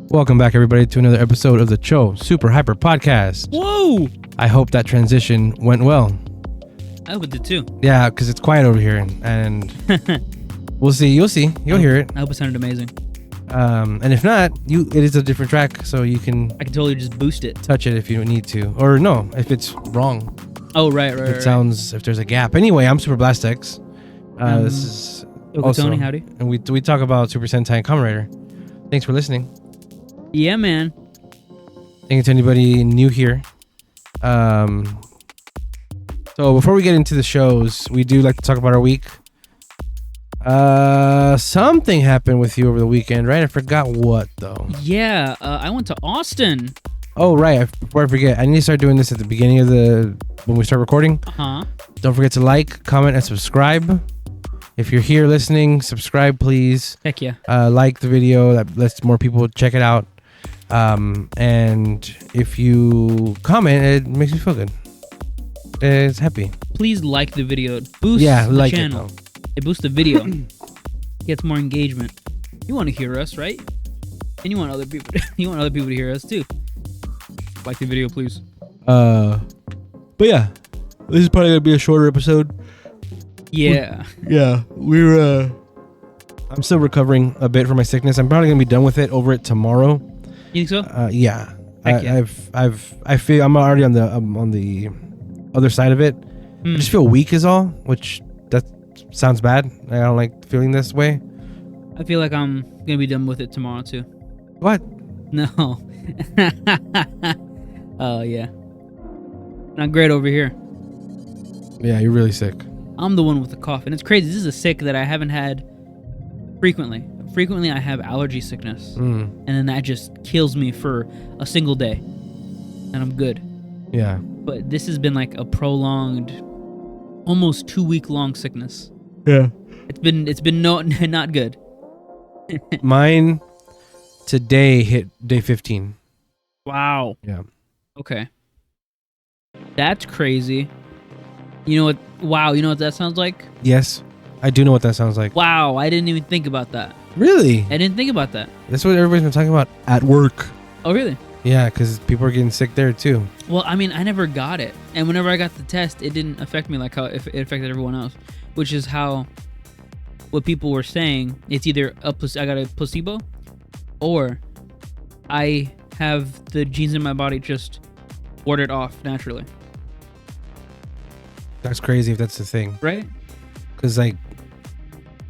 Welcome back, everybody, to another episode of the Cho Super Hyper Podcast. Whoa! I hope that transition went well. I hope it did too. Yeah, because it's quiet over here, and we'll see. You'll see. You'll hear it. I hope it sounded amazing. And if not, it is a different track, so you can. I can totally just boost it. Touch it if you need to, or no, if it's wrong. Oh right. It sounds if there's a gap. Anyway, I'm Super Blastex. This is also, Tony, howdy. And we talk about Super Sentai and Kamen Rider. Thanks for listening. Yeah, man. Thank you to anybody new here. So before we get into the shows, we do like to talk about our week. Something happened with you over the weekend, right? I forgot what though. Yeah, I went to Austin. Oh right, before I forget, I need to start doing this at the beginning of when we start recording. Don't forget to like, comment, and subscribe. If you're here listening, subscribe please. Heck yeah. Like the video, that lets more people check it out. And if you comment, it makes me feel good. It's happy. Please like the video. It boosts the channel. It boosts the video. Gets more engagement. You want to hear us, right? And you want other people. You want other people to hear us too. Like the video, please. But yeah, this is probably gonna be a shorter episode. Yeah. I'm still recovering a bit from my sickness. I'm probably gonna be done with it over it tomorrow. You think so? Yeah. Heck yeah. I feel I'm already on the other side of it. I just feel weak is all, which that sounds bad. I don't like feeling this way. I feel like I'm gonna be done with it tomorrow too. What? No. Oh yeah. Not great over here. Yeah, you're really sick. I'm the one with the cough, and it's crazy. This is a sick that I haven't had frequently. Frequently, I have allergy sickness, and then that just kills me for a single day, and I'm good. Yeah. But this has been like a prolonged, almost 2-week-long sickness. Yeah. It's been not good. Mine today hit day 15. Wow. Yeah. Okay. That's crazy. You know what? Wow. You know what that sounds like? Yes, I do know what that sounds like. Wow. I didn't even think about that. Really? I didn't think about that. That's what everybody's been talking about at work. Oh, really? Yeah, because people are getting sick there too. Well, I mean, I never got it. And whenever I got the test, it didn't affect me like how it affected everyone else, which is what people were saying. It's either I got a placebo or I have the genes in my body just warded off naturally. That's crazy if that's the thing. Right? Because like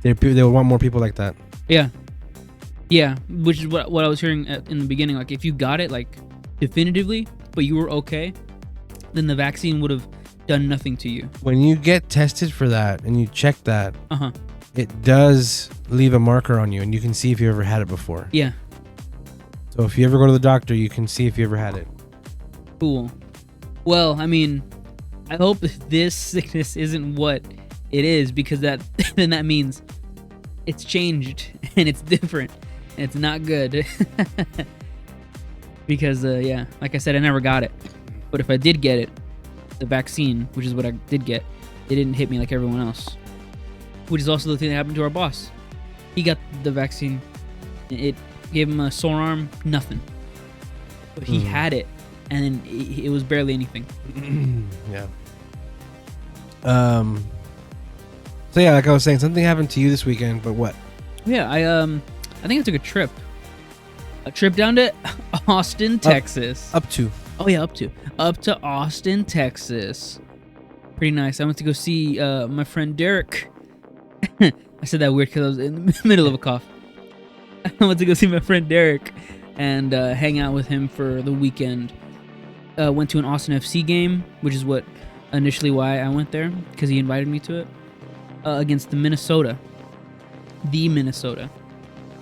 they want more people like that. Yeah. Yeah, which is what I was hearing in the beginning. Like, if you got it, like, definitively, but you were okay, then the vaccine would have done nothing to you. When you get tested for that and you check that, it does leave a marker on you, and you can see if you ever had it before. Yeah. So if you ever go to the doctor, you can see if you ever had it. Cool. Well, I mean, I hope this sickness isn't what it is, because then that means it's changed and it's different. It's not good. Because, yeah, like I said, I never got it. But if I did get it, the vaccine, which is what I did get, it didn't hit me like everyone else. Which is also the thing that happened to our boss. He got the vaccine. It gave him a sore arm, nothing. But he had it, and then it was barely anything. Yeah. So yeah, like I was saying, something happened to you this weekend, but what? Yeah, I think I took a trip down to Austin, Texas. Up to Austin, Texas. Pretty nice. I went to go see my friend Derek. I said that weird because I was in the middle of a cough. I went to go see my friend Derek and hang out with him for the weekend. Went to an Austin FC game, which is initially why I went there, because he invited me to it, against the Minnesota,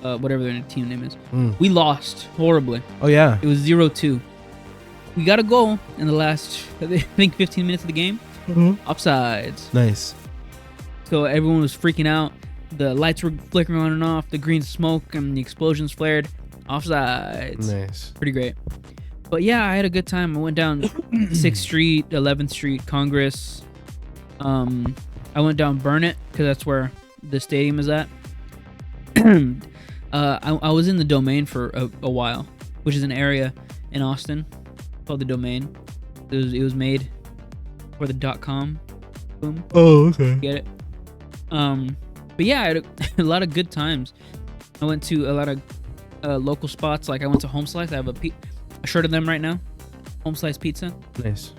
whatever their team name is. We lost horribly. Oh yeah, it was 0-2. We got a goal in the last, I think, 15 minutes of the game. Offsides. Nice. So everyone was freaking out. The lights were flickering on and off. The green smoke and the explosions flared. Offsides. Nice. Pretty great. But yeah, I had a good time. I went down 6th Street, 11th Street, Congress. I went down Burnett because that's where the stadium is at. I was in the Domain for a while, which is an area in Austin called the Domain. It was made for the .com boom. Oh, okay. Get it? But yeah, I had a lot of good times. I went to a lot of local spots. Like I went to Home Slice. I have a shirt of them right now. Home Slice Pizza. Nice.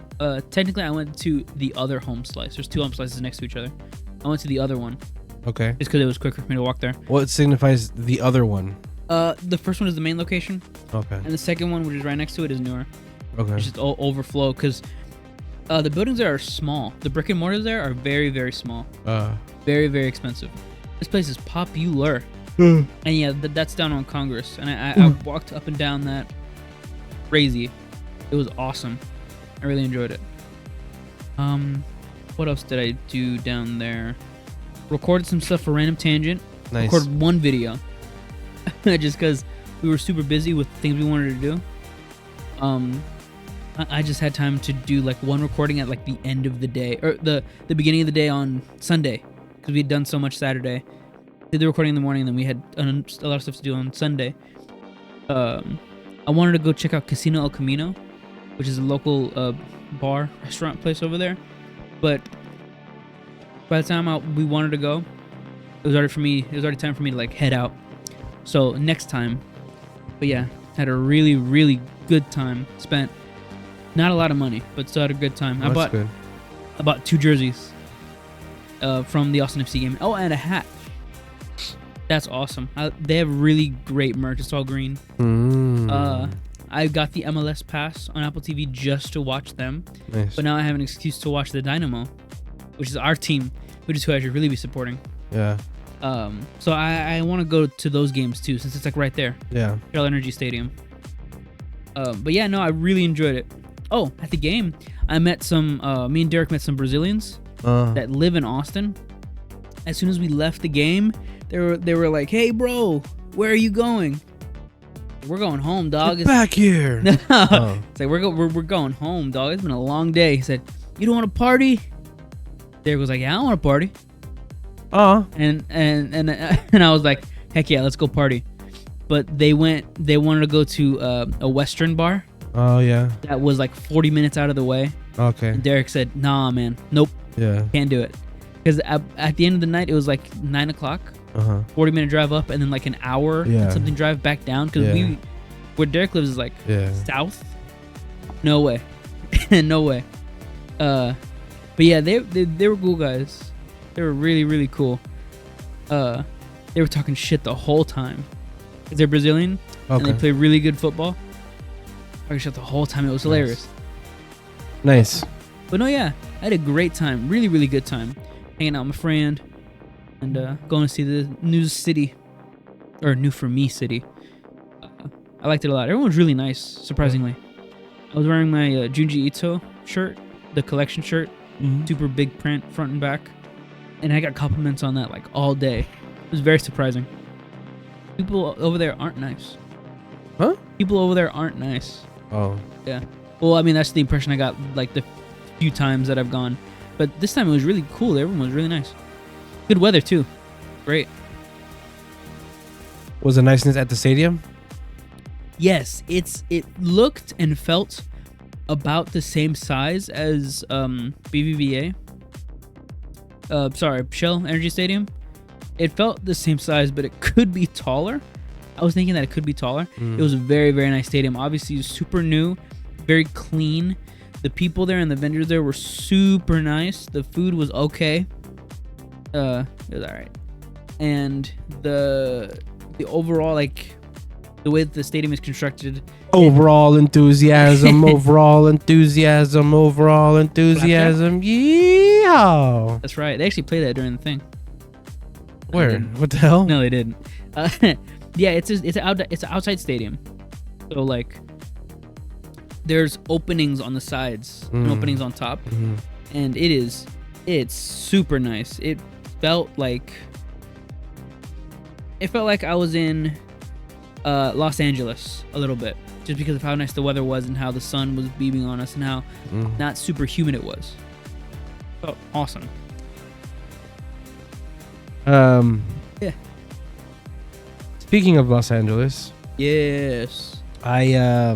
Technically, I went to the other Home Slice. There's 2 Home Slices next to each other. I went to the other one. Okay. Just because it was quicker for me to walk there. What signifies the other one? The first one is the main location. Okay. And the second one, which is right next to it, is newer. Okay. It's just all overflow because the buildings there are small. The brick and mortars there are very, very small. Very, very expensive. This place is popular. And yeah, that's down on Congress. And I walked up and down that. Crazy. It was awesome. I really enjoyed it. What else did I do down there? Recorded some stuff for Random Tangent. Nice. Recorded one video. Just because we were super busy with things we wanted to do. I just had time to do like one recording at like the end of the day. Or the beginning of the day on Sunday. Because we had done so much Saturday. Did the recording in the morning and then we had a lot of stuff to do on Sunday. I wanted to go check out Casino El Camino, which is a local bar, restaurant place over there. But by the time we wanted to go, it was already time for me to like head out. So next time. But yeah, had a really, really good time. Spent not a lot of money, but still had a good time. I bought 2 jerseys from the Austin FC game. Oh, and a hat. That's awesome. They have really great merch. It's all green. I got the MLS pass on Apple TV just to watch them. Nice. But now I have an excuse to watch the Dynamo, which is our team, which is who I should really be supporting. Yeah. So I want to go to those games too, since it's like right there. Yeah. Shell Energy Stadium. But yeah, no, I really enjoyed it. Oh, at the game, I met me and Derek met some Brazilians that live in Austin. As soon as we left the game, they were like, "Hey, bro, where are you going?" We're going home, dog. Get back here. No. It's like we're going home, dog. It's been a long day. He said, "You don't want to party?" Derek was like, "Yeah, I want to party." And I was like, "Heck yeah, let's go party." But they wanted to go to a Western bar. Oh yeah. That was like 40 minutes out of the way. Okay. And Derek said, "Nah, man, nope. Yeah. Can't do it." Because at the end of the night, it was like 9 o'clock. 40-minute drive up and then like an hour and something drive back down. Because where Derek lives is like south. No way. No way. But yeah, they were cool guys. They were really, really cool. They were talking shit the whole time. Because they're Brazilian and they play really good football. Talking shit the whole time. It was hilarious. Nice. But no, yeah. I had a great time. Really, really good time. Hanging out with my friend. And going to see the new city. Or new for me city. I liked it a lot. Everyone was really nice, surprisingly. I was wearing my Junji Ito shirt. The collection shirt. Super big print, front and back. And I got compliments on that like all day. It was very surprising. People over there aren't nice. Huh? People over there aren't nice. Oh. Yeah. Well, I mean, that's the impression I got like the few times that I've gone. But this time it was really cool. Everyone was really nice. Good weather, too. Great. Was the niceness at the stadium? Yes. It looked and felt about the same size as BBVA. Shell Energy Stadium. It felt the same size, but it could be taller. I was thinking that it could be taller. It was a very, very nice stadium. Obviously, super new, very clean. The people there and the vendors there were super nice. The food was okay. It was all right. And the overall, like, the way that the stadium is constructed. Overall enthusiasm. Yeah. That's right. They actually played that during the thing. Where? What the hell? No, they didn't. Yeah, it's an outside stadium. So like, there's openings on the sides and openings on top, and it's super nice. It felt like I was in Los Angeles a little bit, just because of how nice the weather was and how the sun was beaming on us and how not super humid it was. Oh, awesome. Yeah. Speaking of Los Angeles, Yes. I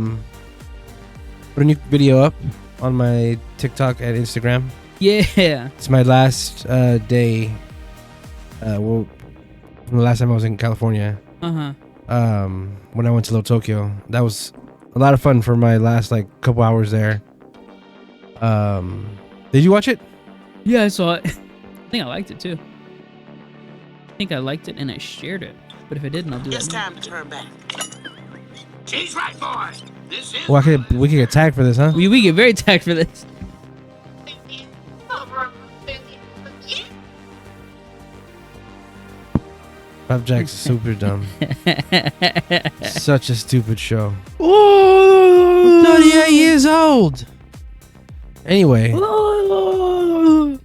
put a new video up on my TikTok and Instagram. Yeah. It's my last day. Well, from the last time I was in California. When I went to Little Tokyo, that was a lot of fun for my last like couple hours there. Did you watch it? Yeah, I saw it. I think I liked it too. I think I liked it and I shared it. But if I didn't, I'll do It's it. time to turn back. She's right, boys. This is. Well, we could get tagged for this, huh? We get very tagged for this. Flapjack's super dumb. Such a stupid show. Oh, 38 years old. Anyway. Oh,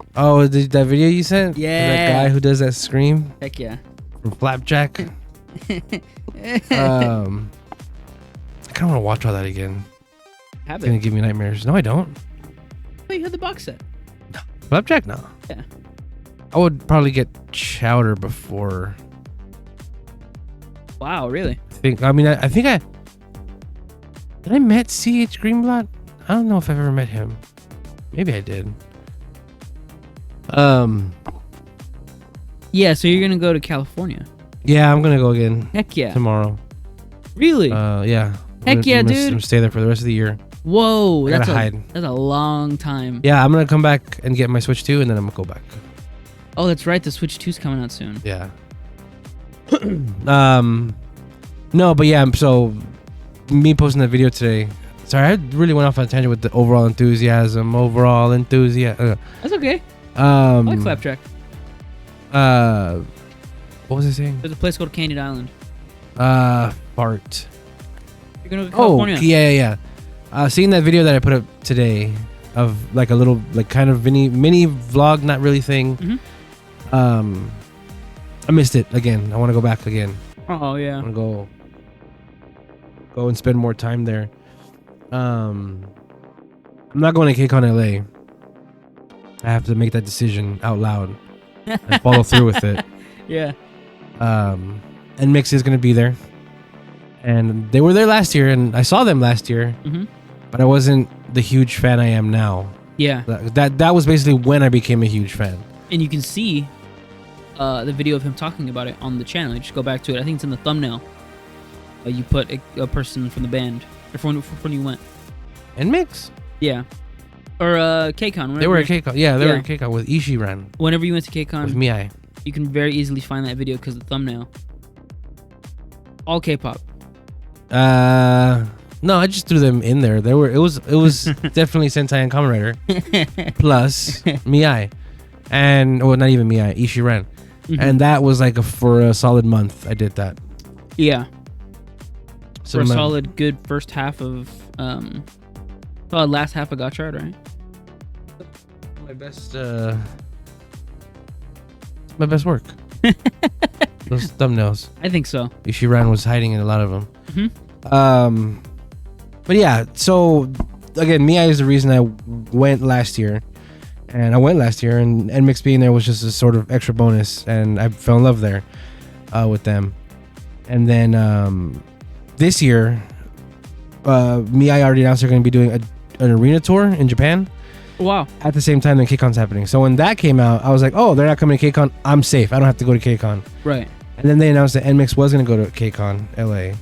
that video you sent? Yeah. That guy who does that scream Heck yeah. from Flapjack. I kind of want to watch all that again. Have It's gonna it. give me nightmares. No, I don't. Oh, you had the box set. Flapjack, no. Yeah. I would probably get Chowder before. Wow, really? Did I met C.H. Greenblatt? I don't know if I've ever met him. Maybe I did. Yeah, so you're gonna go to California. Yeah, I'm gonna go again Heck yeah. tomorrow. Really? Yeah. Heck yeah, I'm dude. gonna stay there for the rest of the year. Whoa, I gotta hide. that's a long time. Yeah, I'm gonna come back and get my Switch 2, and then I'm gonna go back. Oh, that's right. The Switch 2's coming out soon. Yeah. No, but yeah. So, me posting that video today. Sorry, I really went off on a tangent with the overall enthusiasm. That's okay. I like Flapjack. What was I saying? There's a place called Canyon Island. Fart. You're gonna go to California. Oh, yeah. Seeing that video that I put up today of like a little, like kind of mini vlog, not really thing. I missed it again. I want to go back again. Oh yeah. I want to go and spend more time there. I'm not going to KCON LA. I have to make that decision out loud and follow through with it. Yeah. NMIXX is going to be there. And they were there last year, and I saw them last year, but I wasn't the huge fan I am now. Yeah. That was basically when I became a huge fan. And you can see the video of him talking about it on the channel. You just go back to it. I think it's in the thumbnail. You put a person from the band. Or from when you went. NMIXX? Yeah. Or KCON. They were at KCON. Yeah, they were at KCON with ISHIIRAN. Whenever you went to KCON, With Miai. you can very easily find that video because of the thumbnail. All K-pop. No, I just threw them in there. It was definitely Sentai and Kamen Rider plus Miai, and not even Miai, ISHIIRAN, and that was like for a solid month. I did that. Yeah. So For a solid good first half of solid last half of Gotchard, right? My best work. Those thumbnails. I think so. ISHIIRAN was hiding in a lot of them. But yeah, so again, Miai is the reason I went last year. And I went last year, and NMIXX being there was just a sort of extra bonus, and I fell in love there with them. And then this year, Miai already announced they're going to be doing an arena tour in Japan. Wow. At the same time that KCON's happening. So when that came out, I was like, oh, they're not coming to KCON. I'm safe. I don't have to go to KCON. Right. And then they announced that NMIXX was going to go to KCON LA.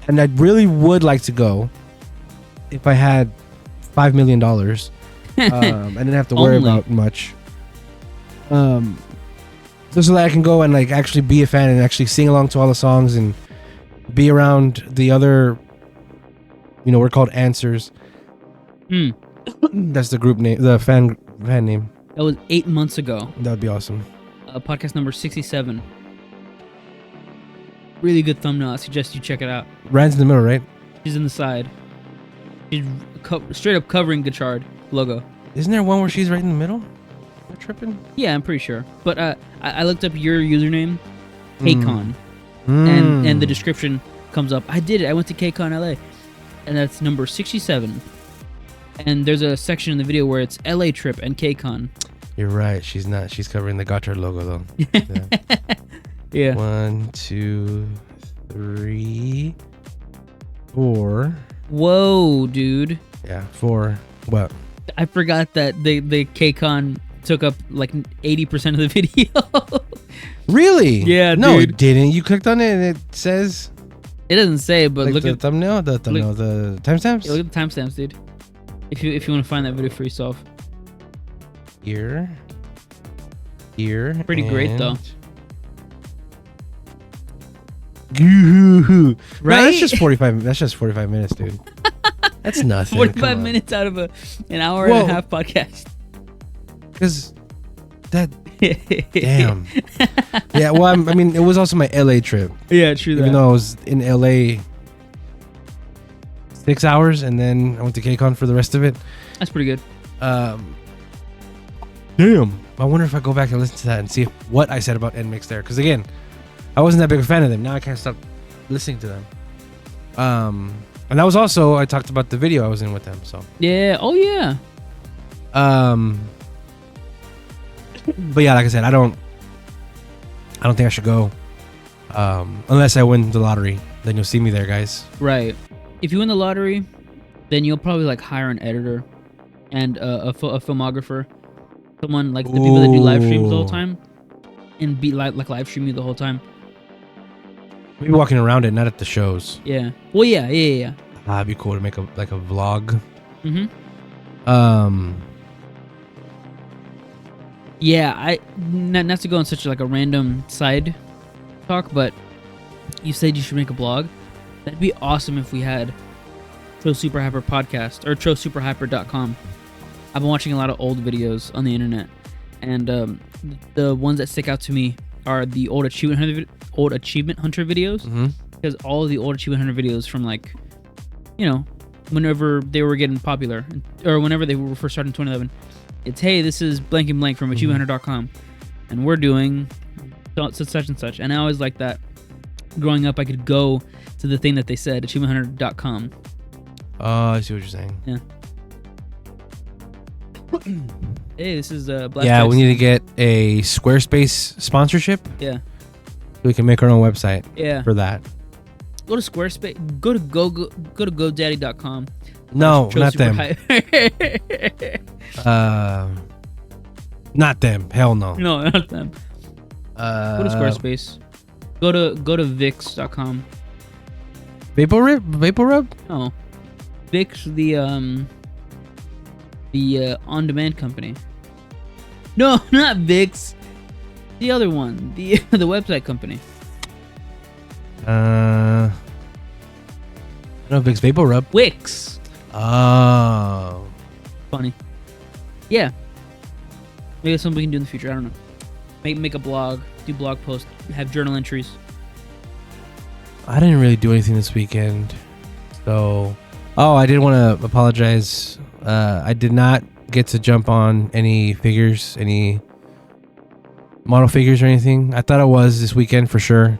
And I really would like to go if I had $5 million. I didn't have to worry about much. Just so that I can go and like actually be a fan and actually sing along to all the songs and be around the other, we're called Answers. That's the group name, the fan name. That was 8 months ago. That would be awesome. Podcast number 67. Really good thumbnail. I suggest you check it out. Rand's in the middle, right? She's in the side. She's straight up covering Gotchard logo. Isn't there one where she's right in the middle? Am I tripping? Yeah, I'm pretty sure. But I looked up your username, KCON. and the description comes up. I did it. I went to KCON LA, and that's number 67. And there's a section in the video where it's LA trip and KCON. You're right. She's not. She's covering the Gotter logo though. Yeah. Yeah. 1, 2, 3, 4. Whoa, dude. Yeah, 4. What? I forgot that the KCON took up like 80% of the video. Really? Yeah, No, dude. it didn't. You clicked on it and it says It doesn't say, but like look the at thumbnail, the timestamps. look at the timestamps, dude. If you want to find that video for yourself. Here. Pretty great, though. Right? Right? That's just 45. That's just 45 minutes, dude. That's nothing. 45 Come on. minutes out of an hour Whoa. and a half podcast. Because that. Damn. Yeah. Well, I mean, it was also my LA trip. Yeah, true that. Even though I was in LA 6 hours, and then I went to KCON for the rest of it. That's pretty good. Damn. I wonder if I go back and listen to that and see what I said about NMIXX there. Because again, I wasn't that big a fan of them. Now I can't stop listening to them. And that was also, I talked about the video I was in with them. So Yeah. Oh, yeah. but yeah, like I said, I don't think I should go. Unless I win the lottery, then you'll see me there, guys. Right. If you win the lottery, then you'll probably like hire an editor and a filmographer, someone like the people that do live streams the whole Ooh. time, and be like live streaming the whole time. Maybe walking around it, not at the shows. Yeah. Well, yeah. It'd be cool to make a vlog. Mm-hmm. Yeah, I not to go on such like a random side talk, but you said you should make a blog. That'd be awesome if we had Tro Super Hyper podcast or trosuperhyper.com. I've been watching a lot of old videos on the internet, and the ones that stick out to me are the old Achievement Hunter videos, Mm-hmm. because all of the old Achievement Hunter videos from like, you know, whenever they were getting popular or whenever they were first starting in 2011. It's, hey, this is blank and blank from achievementhunter.com, and we're doing such and such. And I always like that. Growing up, I could go to the thing that they said, achievementhunter.com. Oh, I see what you're saying. Yeah. Hey, this is Black Yeah, Dice. we need to get a Squarespace sponsorship. Yeah. We can make our own website Yeah. for that. Go to Squarespace. Go to GoDaddy.com. No, Tro not Super them. Hyper. Not them. Hell no. No, not them. Go to Squarespace. Go to Vix.com. Vapor Rub? Oh, Vix, the on-demand company. No, not Vix. The other one, the website company. No, Vic's Vapor Rub. Wix. Oh. Funny. Yeah. Maybe that's something we can do in the future. I don't know. Make a blog, do blog posts, have journal entries. I didn't really do anything this weekend. So, I did want to apologize. I did not get to jump on any figures, any model figures or anything. I thought I was this weekend for sure.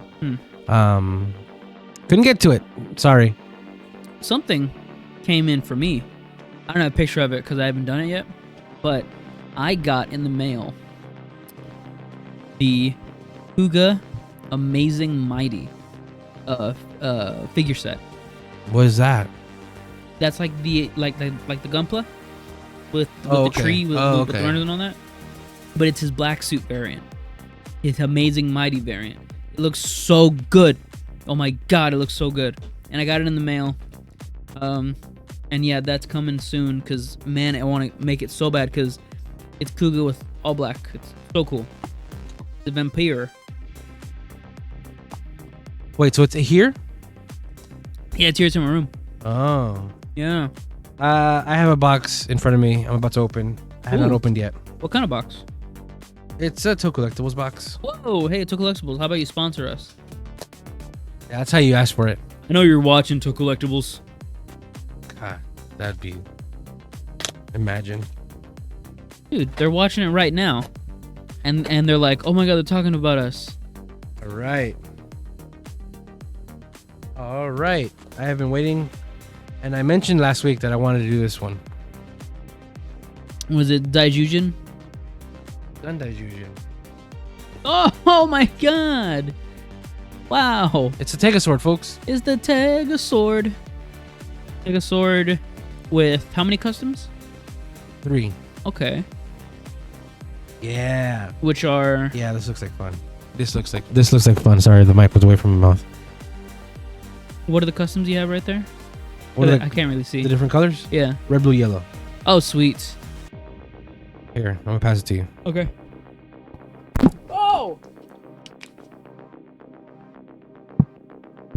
Couldn't get to it. Sorry. Something came in for me. I don't have a picture of it because I haven't done it yet, but I got in the mail the Kuga Amazing Mighty figure set. What is that? That's like the Gunpla with Oh, the okay. tree with Oh, the okay. runners and all that. But it's his black suit variant. His Amazing Mighty variant. It looks so good. Oh my god, it looks so good. And I got it in the mail. And yeah, that's coming soon because, man, I want to make it so bad because it's Kuga with all black. It's so cool. The vampire. Wait, so it's here? Yeah, it's here. It's in my room. Oh. Yeah. I have a box in front of me. I'm about to open. I have not Ooh. opened yet. What kind of box? It's a Toe Collectibles box. Whoa, hey, Toe Collectibles. How about you sponsor us? Yeah, that's how you ask for it. I know you're watching Toe Collectibles. God, that'd be... Imagine. Dude, they're watching it right now. And they're like, oh my god, they're talking about us. All right. All right. I have been waiting, and I mentioned last week that I wanted to do this one. Was it Daijujin? Daijujin. Oh my god! Wow. It's a Tegasword, folks. Is the Tegasword. Tegasword with how many customs? 3. Okay. Yeah. Which are... Yeah, this looks like fun. This looks like fun. Sorry, the mic was away from my mouth. What are the customs you have right there? What are I can't really see. the different colors? Yeah. Red, blue, yellow. Oh, sweet. Here, I'm gonna pass it to you. Okay. Oh!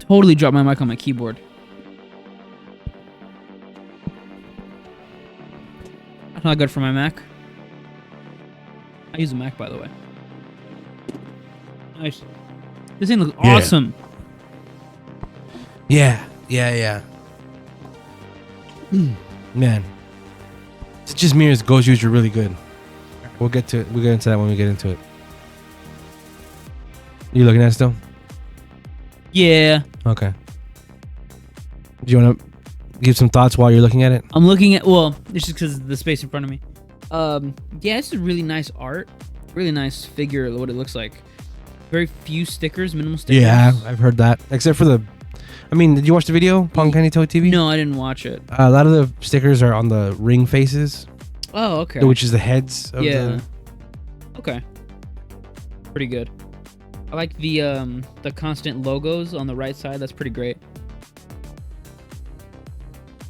Totally dropped my mic on my keyboard. That's not good for my Mac. I use a Mac, by the way. Nice. This thing looks awesome. Yeah. Man. It just mirrors Gozyuger really good. We'll get to it. We'll get into that when we get into it. You looking at it still? Yeah. Okay. Do you want to give some thoughts while you're looking at it? I'm looking at... Well, it's just because of the space in front of me. Yeah, this is really nice art. Really nice figure, what it looks like. Very few stickers, minimal stickers. Yeah, I've heard that. Except for the... I mean, did you watch the video? Pong Candy Toy TV? No, I didn't watch it. A lot of the stickers are on the ring faces. Oh, okay. Which is the heads of the... Okay. Pretty good. I like the constant logos on the right side. That's pretty great.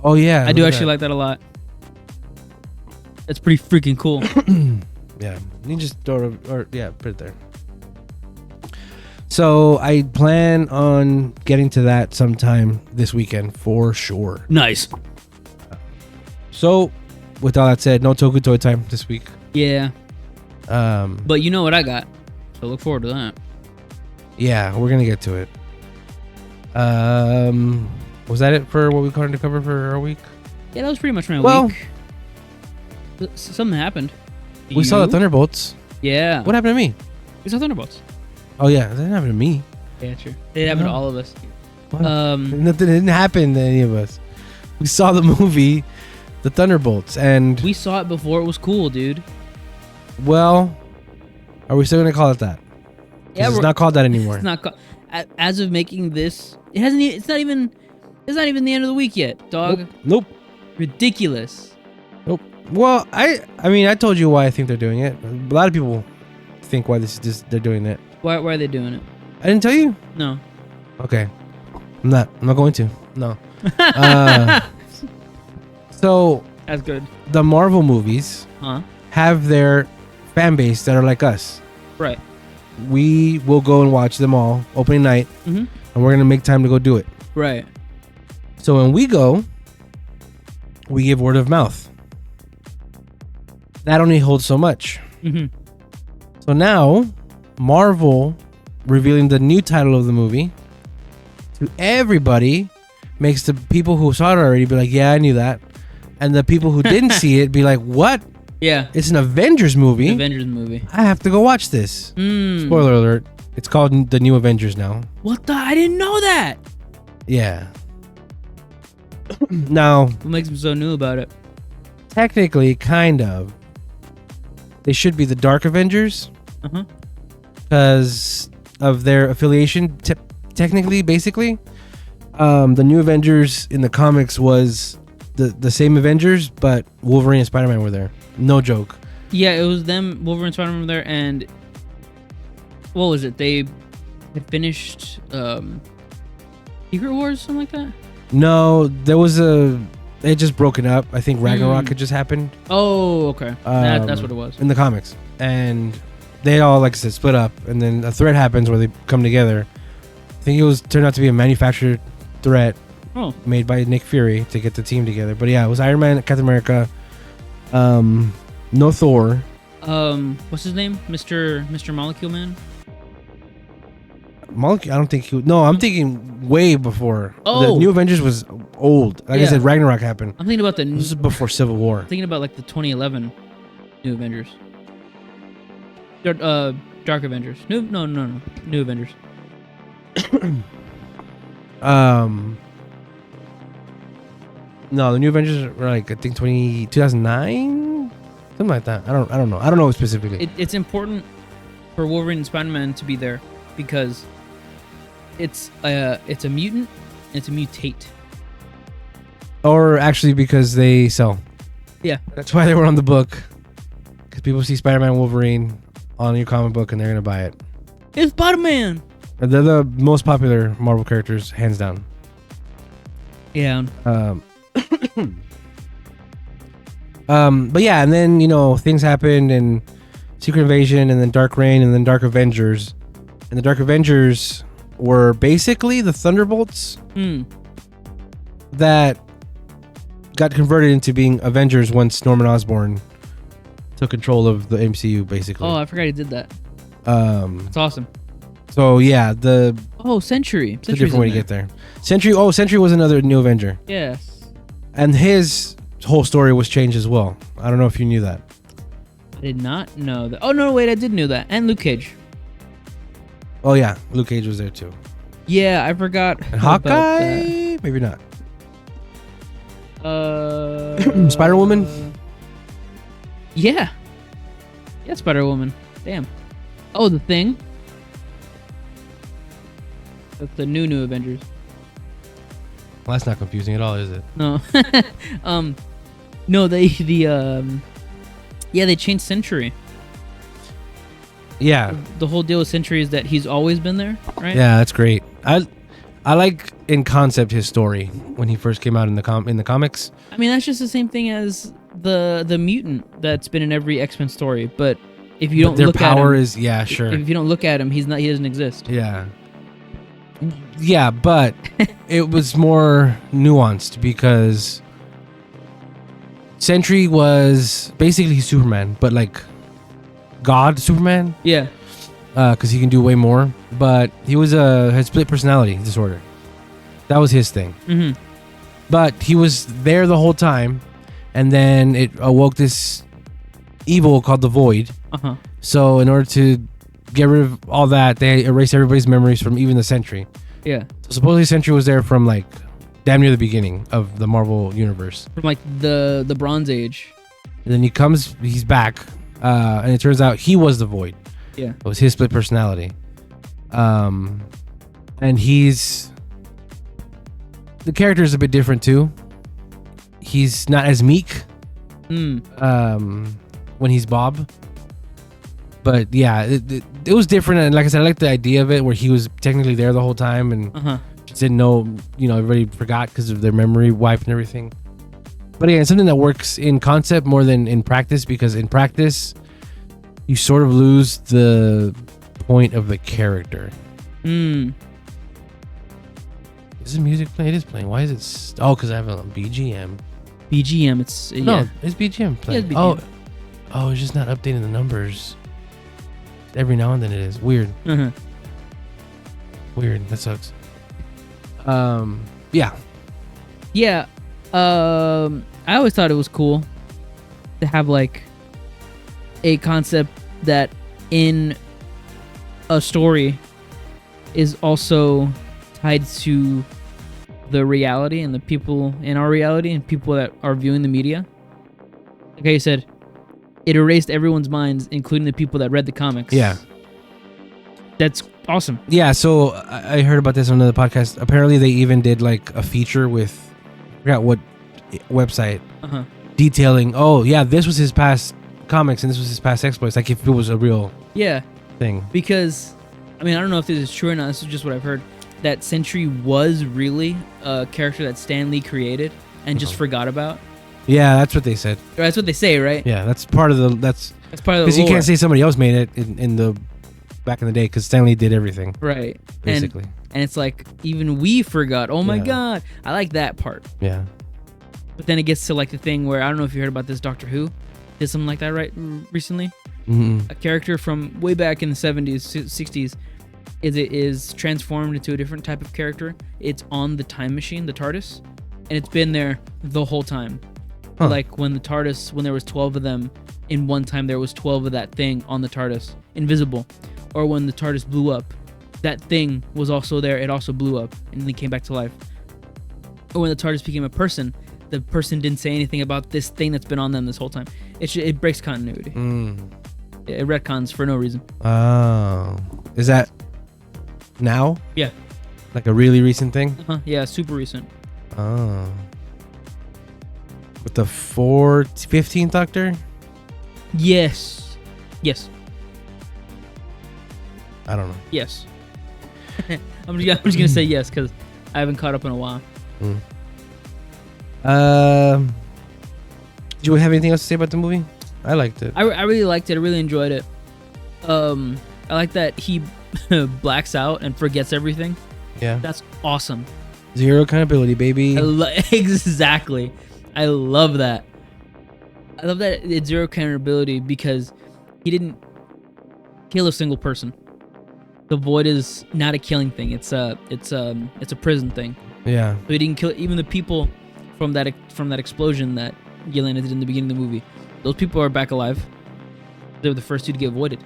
Oh, yeah. I do actually like that a lot. That's pretty freaking cool. Yeah. You just throw it... Or, yeah, put it there. So I plan on getting to that sometime this weekend for sure. Nice. So, with all that said, no Toku Toy time this week. Yeah. But you know what I got, so look forward to that. Yeah, we're gonna get to it. Was that it for what we wanted to cover for our week? Yeah, that was pretty much my week. Something happened. We saw the Thunderbolts. Yeah. What happened to me? We saw Thunderbolts. Oh yeah, that didn't happen to me. Yeah, true. It happened to all of us. What? Nothing didn't happen to any of us. We saw the movie, the Thunderbolts, and we saw it before it was cool, dude. Well, are we still gonna call it that? Yeah, it's not called that anymore. It's not as of making this. It hasn't. It's not even the end of the week yet, dog. Nope. Ridiculous. Nope. Well, I mean, I told you why I think they're doing it. A lot of people think why they're doing it. Why are they doing it? I didn't tell you? No. Okay. I'm not going to. No. So that's good. The Marvel movies have their fan base that are like us. Right. We will go and watch them all opening night, and we're gonna make time to go do it. Right. So when we go, we give word of mouth. That only holds so much. So now, Marvel revealing the new title of the movie to everybody makes the people who saw it already be like, yeah, I knew that. And the people who didn't see it be like, what? Yeah. It's an Avengers movie. Avengers movie. I have to go watch this. Spoiler alert. It's called The New Avengers now. What the? I didn't know that. Yeah. Now. What makes them so new about it? Technically, kind of. They should be the Dark Avengers. Because of their affiliation. Technically, basically. The New Avengers in the comics was the same Avengers, but Wolverine and Spider-Man were there. No joke. Yeah, it was them, Wolverine and Spider-Man were there, and what was it? They had finished Secret Wars, something like that? No, there was they had just broken up. I think Ragnarok had just happened. Oh, okay. That's what it was. In the comics. And they all, like I said, split up, and then a threat happens where they come together. I think it turned out to be a manufactured threat made by Nick Fury to get the team together. But yeah, it was Iron Man, Captain America, no Thor. What's his name? Mr. Molecule Man? Molecule? I don't think he would. No, I'm thinking way before. Oh. The New Avengers was old. Like I said, Ragnarok happened. I'm thinking about this is before Civil War. I'm thinking about like the 2011 New Avengers. Dark Avengers. No. New Avengers. No, the New Avengers were like I think 2009, something like that. I don't know. I don't know specifically. It's important for Wolverine and Spider-Man to be there because it's a mutant, and it's a mutate. Or actually because they sell. Yeah, That's why they were on the book. Because people see Spider-Man, Wolverine on your comic book and they're gonna buy it. it's Spider-Man. They're the most popular Marvel characters, hands down. Yeah. But yeah, and then things happened, and Secret Invasion, and then Dark Reign, and then Dark Avengers, and the Dark Avengers were basically the Thunderbolts that got converted into being Avengers once Norman Osborn took control of the MCU, basically. Oh, I forgot he did that. It's awesome. So yeah, Sentry. it's a different way to get there. Sentry was another new Avenger, Yes. and his whole story was changed as well. I don't know if you knew that. I did not know that. Oh no, wait, I did know that. And Luke Cage. Oh yeah, Luke Cage was there too. Yeah, I forgot. And Hawkeye, maybe not. Spider-Woman? Yeah. Yeah, Spider-Woman. Damn. Oh, the Thing. That's the new Avengers. Well, that's not confusing at all, is it? No. No, they changed Sentry. Yeah. The whole deal with Sentry is that he's always been there, right? Yeah, that's great. I like in concept his story when he first came out in the comics. I mean, that's just the same thing as the mutant that's been in every X-Men story, but if you don't look at him, their power is sure. If you don't look at him, he doesn't exist. Yeah. Yeah, but it was more nuanced because Sentry was basically Superman, but like God Superman. Yeah. Because he can do way more. But he had split personality disorder. That was his thing. Mm-hmm. But he was there the whole time, and then it awoke this evil called the Void. Uh-huh. So in order to get rid of all that, they erased everybody's memories from even the Sentry. Yeah. So supposedly Sentry was there from like damn near the beginning of the Marvel universe. From like the Bronze Age. And then he's back, and it turns out he was the Void. Yeah. It was his split personality. And the character is a bit different too. He's not as meek when he's Bob. But yeah, it was different, and like I said, I like the idea of it where he was technically there the whole time and just didn't know, everybody forgot because of their memory wiped and everything. But again, it's something that works in concept more than in practice, because in practice you sort of lose the point of the character. Mm. Is the music playing? It is playing. Why is it? Because I have a BGM. BGM. It's No, it's BGM playing. Yeah, it's BGM. Oh, it's just not updating the numbers. Every now and then it is weird. Uh-huh. Weird. That sucks. Yeah. Yeah. I always thought it was cool to have like a concept that in a story is also tied to the reality and the people in our reality and people that are viewing the media. Like you said, it erased everyone's minds, including the people that read the comics. Yeah. That's awesome. Yeah, so I heard about this on another podcast. Apparently they even did like a feature with, I forgot what website, detailing, this was his past comics and this was his past exploits, like if it was a real thing. Because, I mean, I don't know if this is true or not, this is just what I've heard, that Sentry was really a character that Stan Lee created and just forgot about. Yeah, that's what they said. That's what they say, right? Yeah, that's part of the, that's part of the because you lore. can't say somebody else made it in the back in the day, because Stan Lee did everything. Right. Basically. And it's like, even we forgot. Oh my Yeah. God. I like that part. Yeah. But then it gets to like the thing where, I don't know if you heard about this, Doctor Who did something like that recently. Mm-hmm. A character from way back in the 70s, 60s is transformed into a different type of character. It's on the time machine, the TARDIS, and it's been there the whole time. Like when the TARDIS, when there was 12 of them in one time, there was 12 of that thing on the TARDIS, invisible. Or when the TARDIS blew up, that thing was also there. It also blew up and then came back to life. Or when the TARDIS became a person, the person didn't say anything about this thing that's been on them this whole time. It breaks continuity. It retcons for no reason. Oh, is that now? Yeah. Like a really recent thing? Yeah, super recent. Oh. With the 15th Doctor? Yes. I don't know. Yes. I'm just gonna say yes because I haven't caught up in a while. Do you have anything else to say about the movie? I liked it. I really liked it. I really enjoyed it. I like that he blacks out and forgets everything. Yeah. That's awesome. Zero accountability, baby. Exactly. I love that. I love that it's zero accountability because he didn't kill a single person. The void is not a killing thing. It's a prison thing. Yeah. So he didn't kill even the people from that explosion that Yelena did in the beginning of the movie. Those people are back alive. They were the first two to get voided.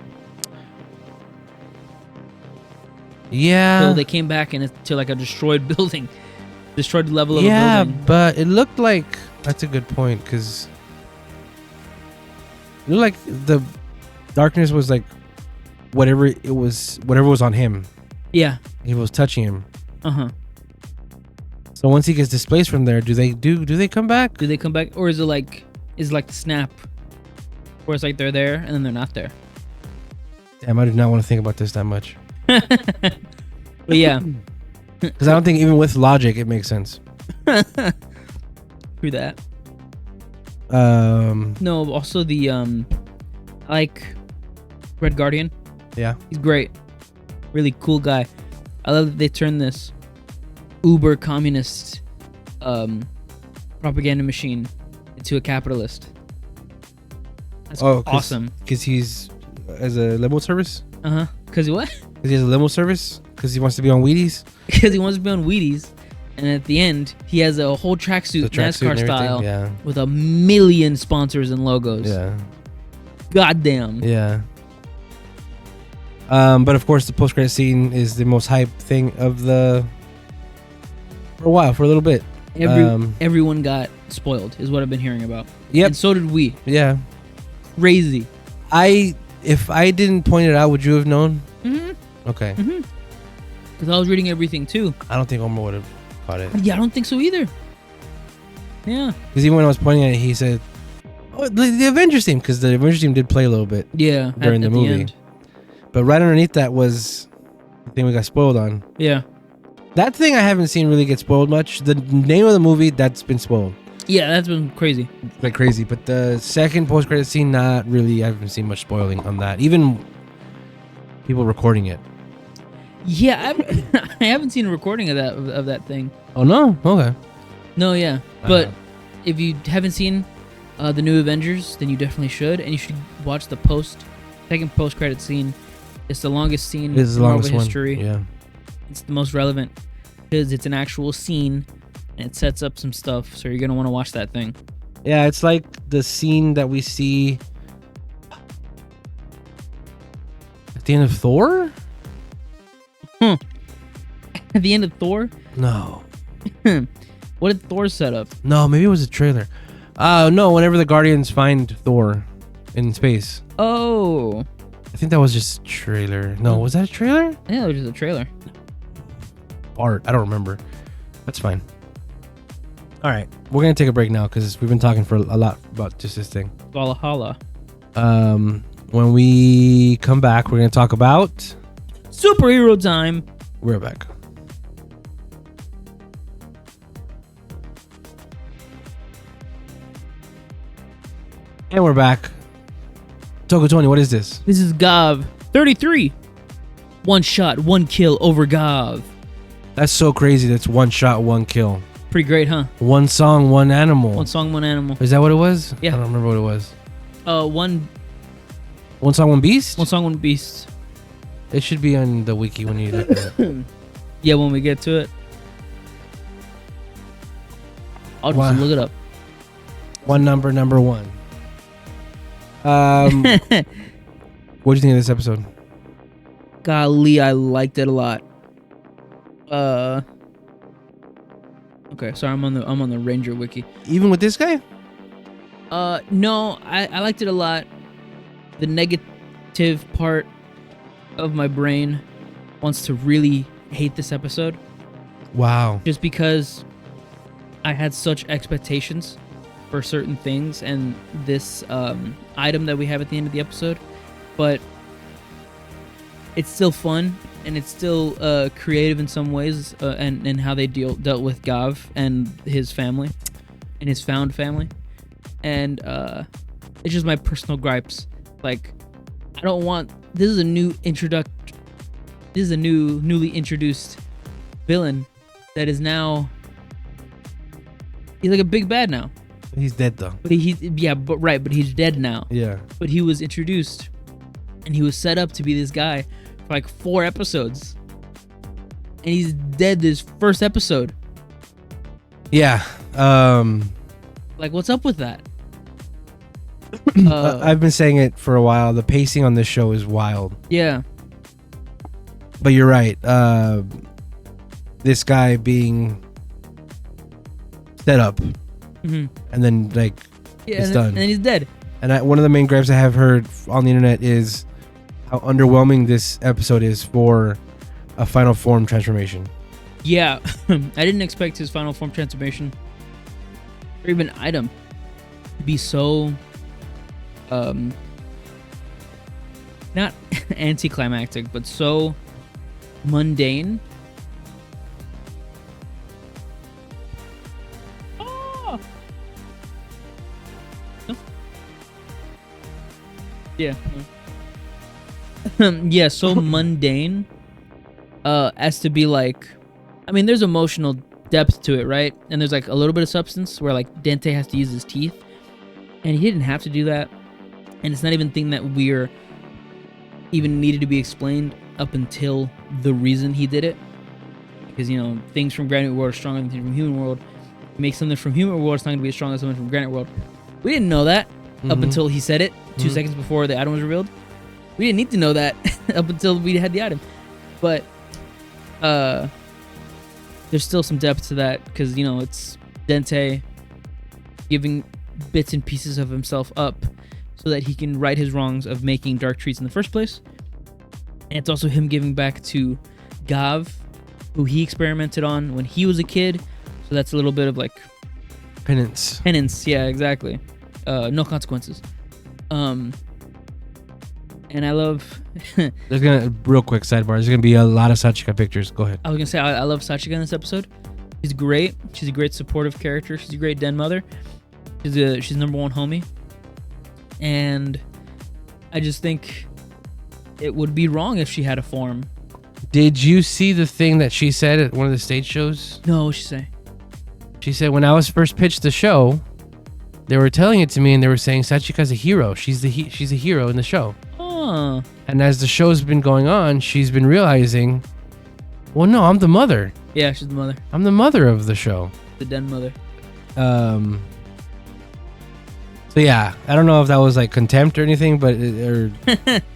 Yeah. So they came back to like a destroyed building, destroyed level of a building. Yeah, but it looked like that's a good point because it looked like the darkness was like whatever was on him. Yeah. He was touching him. So once he gets displaced from there, do they come back? Do they come back, or is it like the snap, where it's like they're there and then they're not there? Damn, I do not want to think about this that much. But yeah, because I don't think even with logic it makes sense. Through that. No, also the I like Red Guardian. Yeah, he's great, really cool guy. I love that they turned this uber communist propaganda machine into a capitalist. That's awesome. Because he's as a limo service. Because what? Because he has a limo service. Because he wants to be on Wheaties. Because he wants to be on Wheaties, and at the end he has a whole tracksuit NASCAR style, with 1,000,000 sponsors and logos. Yeah. Goddamn. Yeah. But of course, the post-credit scene is the most hype thing of for a little bit. Everyone got spoiled, is what I've been hearing about. Yep. And so did we. Yeah. Crazy. If I didn't point it out, would you have known? Okay. Because I was reading everything too. I don't think Omar would have caught it. Yeah, I don't think so either. Yeah. Because even when I was pointing at it, he said, "Oh, the Avengers team," because the Avengers team did play a little bit. Yeah. During the movie. But right underneath that was the thing we got spoiled on. Yeah. That thing I haven't seen really get spoiled much. The name of the movie, that's been spoiled. Yeah, that's been crazy. Like crazy. But the second post-credit scene, not really. I haven't seen much spoiling on that. Even people recording it. Yeah, I haven't seen a recording of that thing. Oh, no? Okay. No, yeah. But if you haven't seen the new Avengers, then you definitely should. And you should watch the second post-credit scene. It's the longest scene in Marvel history. Yeah. It's the most relevant because it's an actual scene and it sets up some stuff. So you're going to want to watch that thing. Yeah, it's like the scene that we see at the end of Thor? At the end of Thor? No. What did Thor set up? No, maybe it was a trailer. No, whenever the Guardians find Thor in space. Oh. I think that was just a trailer. No, was that a trailer? Yeah, it was just a trailer. Art. I don't remember. That's fine. All right. We're going to take a break now because we've been talking for a lot about just this thing. Valhalla. When we come back, we're going to talk about superhero time. We're back. And we're back. Toko Tony, what is this? This is Gavv 33. One shot, one kill over Gavv. That's so crazy. That's one shot, one kill. Pretty great, huh? One song, one animal. One song, one animal. Is that what it was? Yeah. I don't remember what it was. One song, one beast? One song, one beast. It should be on the wiki when you look at it. Yeah, when we get to it. I'll just look it up. Number one. What do you think of this episode? golly, I liked it a lot. Okay, sorry, I'm on the Ranger wiki. Even with this guy? No, I liked it a lot. The negative part of my brain wants to really hate this episode. Wow. Just because I had such expectations for certain things and this item that we have at the end of the episode, but it's still fun and it's still creative in some ways, and how they dealt with Gavv and his family and his found family, and it's just my personal gripes. Like, I don't want this is a newly introduced villain that is now he's like a big bad now. He's dead though. But but he's dead now. Yeah. But he was introduced and he was set up to be this guy for like 4 episodes. And he's dead this first episode. Yeah. Like, what's up with that? I've been saying it for a while. The pacing on this show is wild. Yeah. But you're right. This guy being set up, and then it's done, and then he's dead. And one of the main gripes I have heard on the internet is how underwhelming this episode is for a final form transformation. Yeah, I didn't expect his final form transformation or even item to be so not anticlimactic, but so mundane. Oh! No? Yeah. Yeah, so mundane as to be like, I mean, there's emotional depth to it, right? And there's like a little bit of substance where like Dente has to use his teeth, and he didn't have to do that. And it's not even a thing that we're even needed to be explained up until the reason he did it. Because, you know, things from Granite World are stronger than things from Human World. Make something from Human World, it's not going to be as strong as something from Granite World. We didn't know that up until he said it 2 seconds before the item was revealed. We didn't need to know that up until we had the item. But there's still some depth to that because, you know, it's Dente giving bits and pieces of himself up so that he can right his wrongs of making dark treats in the first place. And it's also him giving back to Gavv, who he experimented on when he was a kid. So that's a little bit of like Penance. Yeah, exactly. No consequences. And I love There's gonna real quick sidebar. There's gonna be a lot of Sachika pictures. Go ahead. I was gonna say I love Sachika in this episode. She's great. She's a great supportive character. She's a great den mother. She's number one homie. And I just think it would be wrong if she had a form. Did you see the thing that she said at one of the stage shows? No, what'd she say? She said when I was first pitched the show, they were telling it to me and they were saying Sachika's a hero. She's a hero in the show. Oh. And as the show's been going on, she's been realizing, well, no, I'm the mother. Yeah, she's the mother. I'm the mother of the show. The den mother. So yeah, I don't know if that was like contempt or anything, but or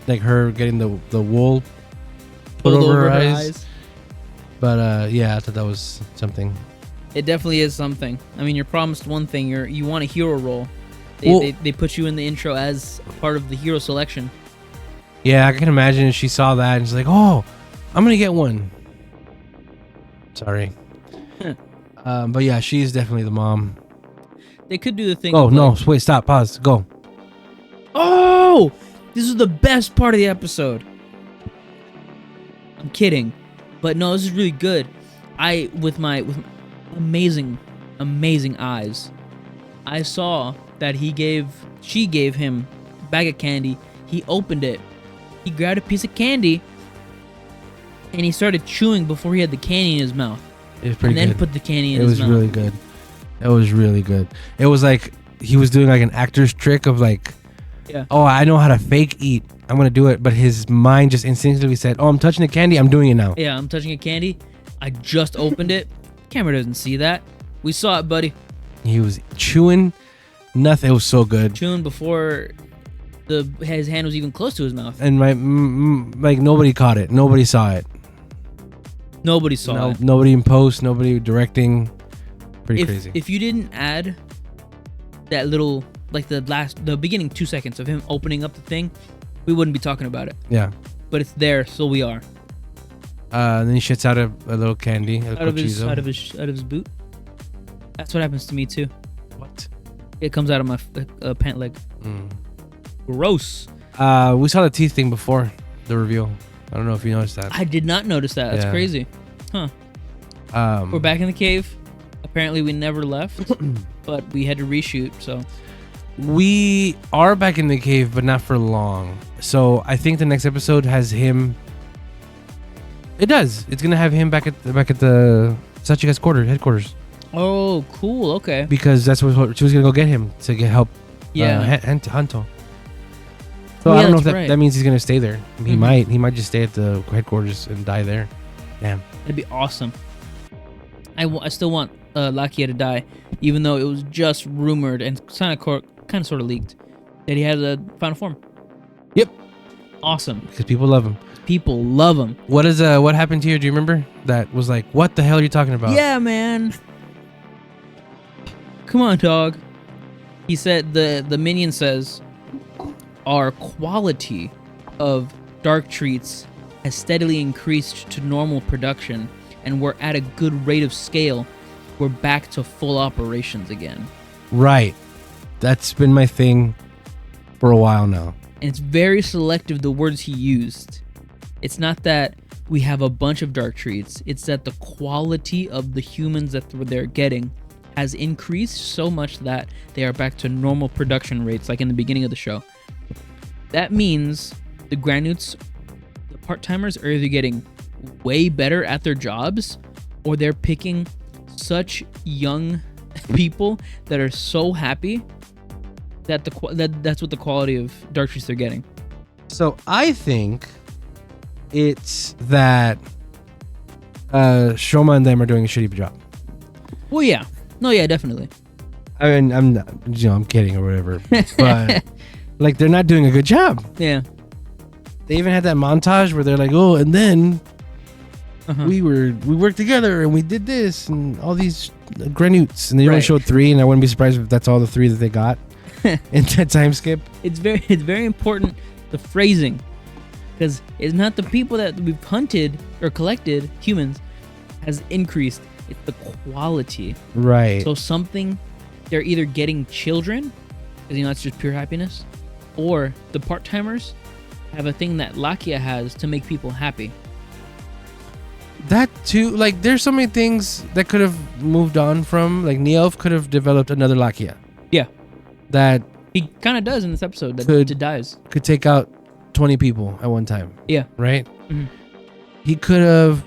like her getting the wool put over her eyes. But yeah, I thought that was something. It definitely is something. I mean, you're promised one thing. You want a hero role. They put you in the intro as a part of the hero selection. Yeah, I can imagine if she saw that and she's like, "Oh, I'm gonna get one." Sorry. But yeah, she is definitely the mom. They could do the thing. Oh no! Wait, stop! Pause! Go. Oh, this is the best part of the episode. I'm kidding, but no, this is really good. With my amazing eyes, I saw that she gave him a bag of candy. He opened it. He grabbed a piece of candy, and he started chewing before he had the candy in his mouth. It was pretty good. And then put the candy in his mouth. It was really good. It was really good. It was like he was doing like an actor's trick of like, yeah. Oh, I know how to fake eat. I'm gonna do it, but his mind just instinctively said, "Oh, I'm touching the candy. I'm doing it now." Yeah, I'm touching a candy. I just opened it. Camera doesn't see that. We saw it, buddy. He was chewing nothing. It was so good. Chewing before his hand was even close to his mouth. And like nobody caught it. Nobody saw it. Nobody saw it. Nobody in post. Nobody directing. Pretty crazy. If you didn't add that little, like the beginning 2 seconds of him opening up the thing, we wouldn't be talking about it. Yeah. But it's there, so we are. And then he shits out a little candy, out of his boot. That's what happens to me too. What? It comes out of my pant leg. Gross. We saw the teeth thing before the reveal. I don't know if you noticed that. I did not notice that. That's crazy. Huh. We're back in the cave. Apparently we never left, but we had to reshoot, so. We are back in the cave, but not for long. So I think the next episode has him. It does. It's gonna have him back at the Sachika's headquarters. Oh, cool. Okay. Because that's what she was gonna go get him to get help. Yeah. Hanto. So I don't know if that means he's gonna stay there. He might. He might just stay at the headquarters and die there. Damn. That'd be awesome. I still want Lakia to die, even though it was just rumored and kind of sort of leaked that he has a final form. Yep. Awesome. Because people love him. People love him. What happened here? Do you remember? That was like, what the hell are you talking about? Yeah, man. Come on, dog. He said the minion says our quality of dark treats has steadily increased to normal production, and we're at a good rate of scale. We're back to full operations again. Right. That's been my thing for a while now. And it's very selective, the words he used. It's not that we have a bunch of dark treats. It's that the quality of the humans that they're getting has increased so much that they are back to normal production rates, like in the beginning of the show. That means the Granutes, the part-timers, are either getting way better at their jobs, or they're picking such young people that are so happy that that's what the quality of dark treats they're getting. So I think it's that Shoma and them are doing a shitty job. Well, yeah. No, yeah, definitely. I mean, I'm not, I'm kidding or whatever, but like they're not doing a good job. Yeah. They even had that montage where they're like, oh, and then we worked together and we did this and all these Granutes, and they only showed 3, and I wouldn't be surprised if that's all the 3 that they got in that time skip. It's very important, the phrasing, because it's not the people that we've hunted or collected, humans, has increased. It's the quality. Right. So something, they're either getting children, because it's just pure happiness, or the part-timers have a thing that Lakia has to make people happy. That too, like there's so many things that could have moved on from, like Neelf could have developed another Lakia. Yeah. That he kind of does in this episode, that dies. Could take out 20 people at one time. Yeah. Right? Mm-hmm. He could have...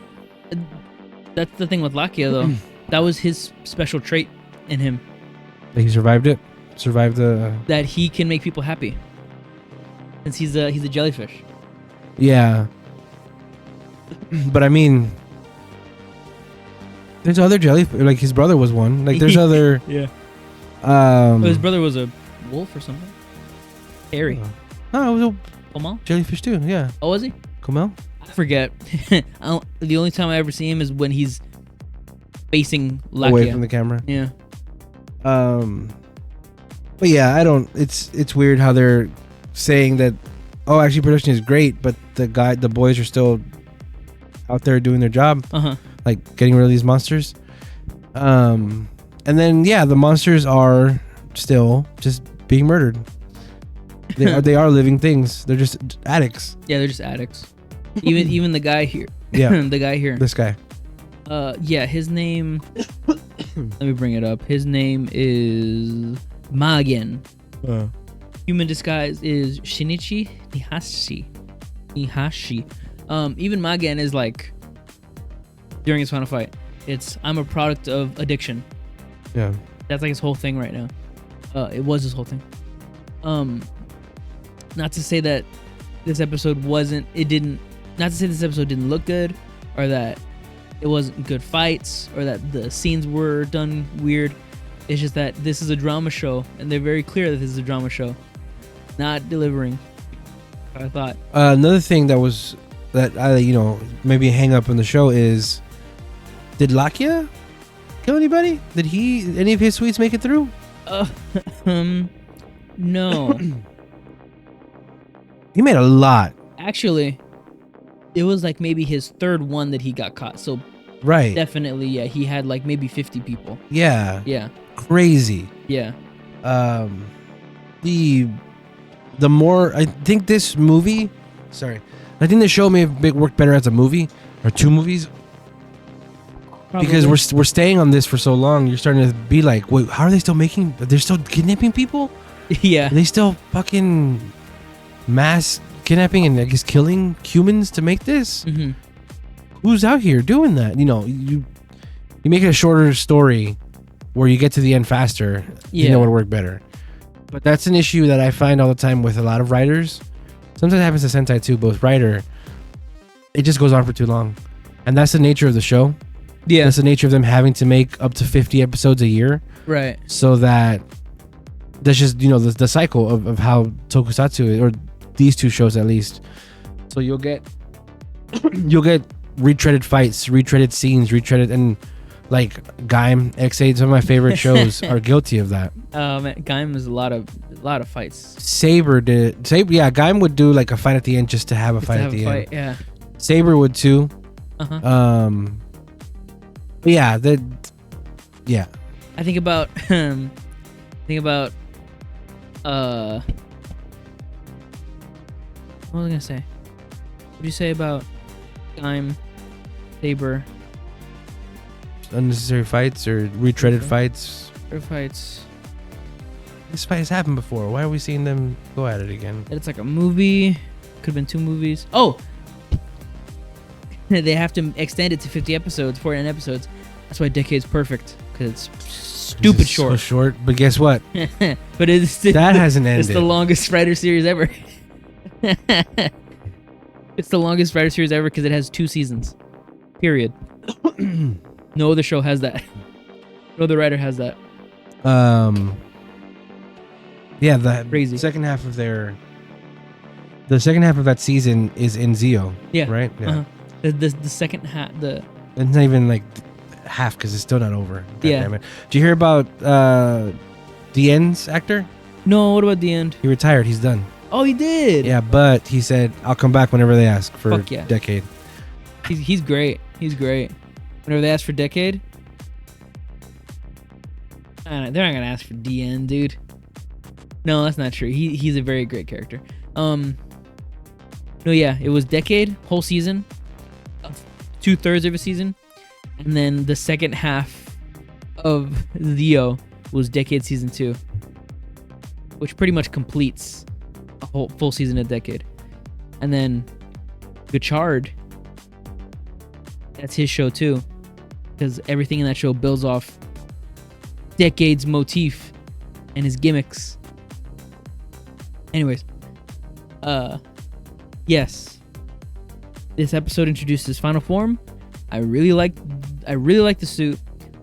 That's the thing with Lakia, though. That was his special trait in him. That he survived it? Survived the... That he can make people happy. Since he's a jellyfish. Yeah. But I mean... There's other jellyfish... Like his brother was one. Like there's other... Yeah. His brother was a wolf or something. Hairy. No, it was a Komel? jellyfish too, yeah. Oh, was he? Komel? I forget. The only time I ever see him is when he's facing Lakia. Away from the camera. Yeah. But yeah, I don't... It's weird how they're saying that, oh, actually production is great, but the boys are still out there doing their job. Like getting rid of these monsters. And then, yeah, the monsters are still just being murdered. They are living things. They're just addicts. Yeah, they're just addicts. Even the guy here. Yeah. The guy here. This guy. Yeah, his name... let me bring it up. His name is Magen. Human disguise is Shinichi Nihashi. Even Magen is like... During his final fight, it's, I'm a product of addiction. Yeah. That's like his whole thing right now. It was his whole thing. Not to say that this episode didn't look good, or that it wasn't good fights, or that the scenes were done weird. It's just that this is a drama show, and they're very clear that this is a drama show. not delivering. I thought. Another thing that I maybe hang up on the show is, did Lakia kill anybody? Did any of his sweets make it through? No. He made a lot. Actually, it was like maybe his third one that he got caught. So Right. definitely, yeah, he had like maybe 50 people. Yeah. Yeah. Crazy. Yeah. The more I think this movie, I think the show may have worked better as a movie or two movies. Probably. Because we're staying on this for so long, you're starting to be like, wait, how are they still they're still kidnapping people? Yeah. Are they still fucking mass kidnapping and I guess killing humans to make this? Mm-hmm. Who's out here doing that? You make it a shorter story where you get to the end faster. Yeah. You know, it would work better. But that's an issue that I find all the time with a lot of writers. Sometimes it happens to Sentai too, but with writer, it just goes on for too long. And that's the nature of the show. Yeah. That's the nature of them having to make up to 50 episodes a year. Right. So that's just, the cycle of how tokusatsu is, or these two shows at least. So you'll get retreaded fights, retreaded scenes, and like Gaim, X8, some of my favorite shows are guilty of that. Man, Gaim is a lot of fights. Saber, Gaim would do like a fight at the end just to have a fight at the end. Yeah. Saber would too. Uh-huh. Yeah. I think about what was I gonna say? What did you say about Gaim, Saber? Unnecessary fights or retreaded fights. Or fights. This fight has happened before. Why are we seeing them go at it again? It's like a movie. Could have been 2 movies. Oh! They have to extend it to 50 episodes, 49 episodes. That's why Decade's perfect. Because it's stupid short. So short. But guess what? But That hasn't ended. It's the longest writer series ever. It's the longest writer series ever because it has 2 seasons. Period. No other show has that. No other writer has that. Yeah, the Crazy. second half of that season is in Zio. Yeah. Right? Yeah. Uh-huh. The second half, It's not even like half because it's still not over. God Yeah. damn it. Did you hear about the End's actor? No, what about the end? He retired. He's done. Oh, he did. Yeah, but he said, I'll come back whenever they ask for Fuck yeah. Decade. He's great. He's great. Whenever they ask for Decade, they're not gonna ask for DN, dude. No, that's not true. He's a very great character. No, yeah, it was Decade, whole season, 2/3 of a season, and then the second half of Zio was Decade season 2, which pretty much completes a whole full season of Decade. And then Gachard, that's his show too, because everything in that show builds off Decade's motif and his gimmicks. Anyways, yes, this episode introduced his final form. I really like the suit.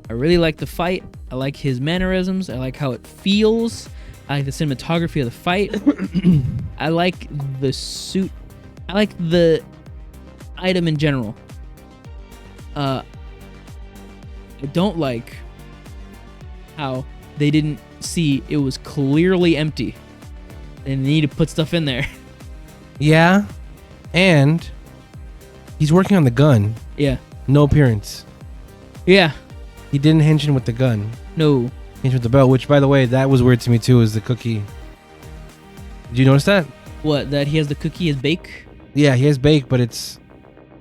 I really like the fight. I like his mannerisms. I like how it feels. I like the cinematography of the fight. I like the suit. I like the item in general. I don't like how they didn't see it was clearly empty and they need to put stuff in there. Yeah, and he's working on the gun. Yeah. No appearance. Yeah. He didn't henshin with the gun. No. Henshin with the belt, which, by the way, that was weird to me too, is the cookie. Did you notice that? What? That he has the cookie as bake? Yeah, he has bake, but it's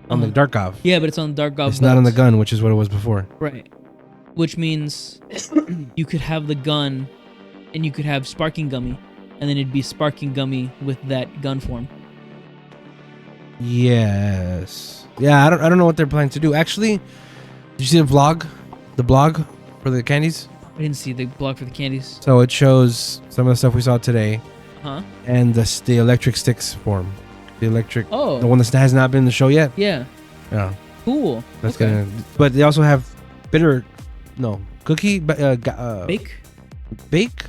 on the Dark Gov. Yeah, but it's on the Dark Gov. It's not on the gun, which is what it was before. Right. Which means you could have the gun and you could have Sparking Gummy, and then it'd be Sparking Gummy with that gun form. Yes. Yeah, I don't know what they're planning to do. Actually, did you see the blog for the candies? I didn't see the blog for the candies. So it shows some of the stuff we saw today. Huh? And the electric sticks form. The electric. Oh. The one that has not been in the show yet. Yeah. Yeah. Cool. That's okay. gonna. But they also have cookie. Bake. Bake.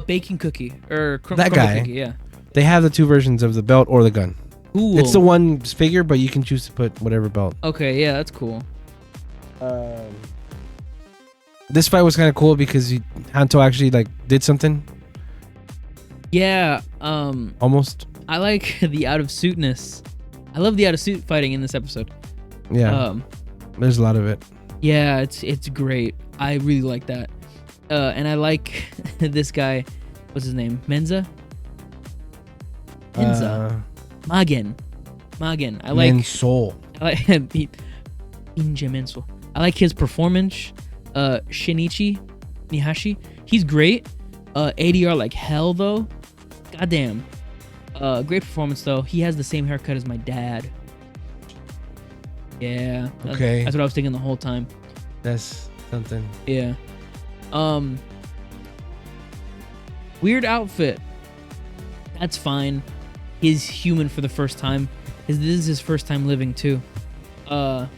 Baking cookie or That crumble guy. cookie, yeah. They have the two versions of the belt or the gun. Cool. It's the one figure, but you can choose to put whatever belt. Okay, yeah, that's cool. This fight was kind of cool because Hanto actually like did something. Yeah. Almost. I like the out of suitness. I love the out of suit fighting in this episode. Yeah. There's a lot of it. Yeah, it's great. I really like that. And I like this guy. What's his name? Menza. Magen. I like. Mensol. I like Menso. I like his performance. Shinichi Nihashi. He's great. ADR like hell though. Goddamn. Great performance though. He has the same haircut as my dad. Yeah. Okay. That's what I was thinking the whole time. That's something. Yeah. Weird outfit. That's fine. He's human for the first time. This is his first time living too. It kind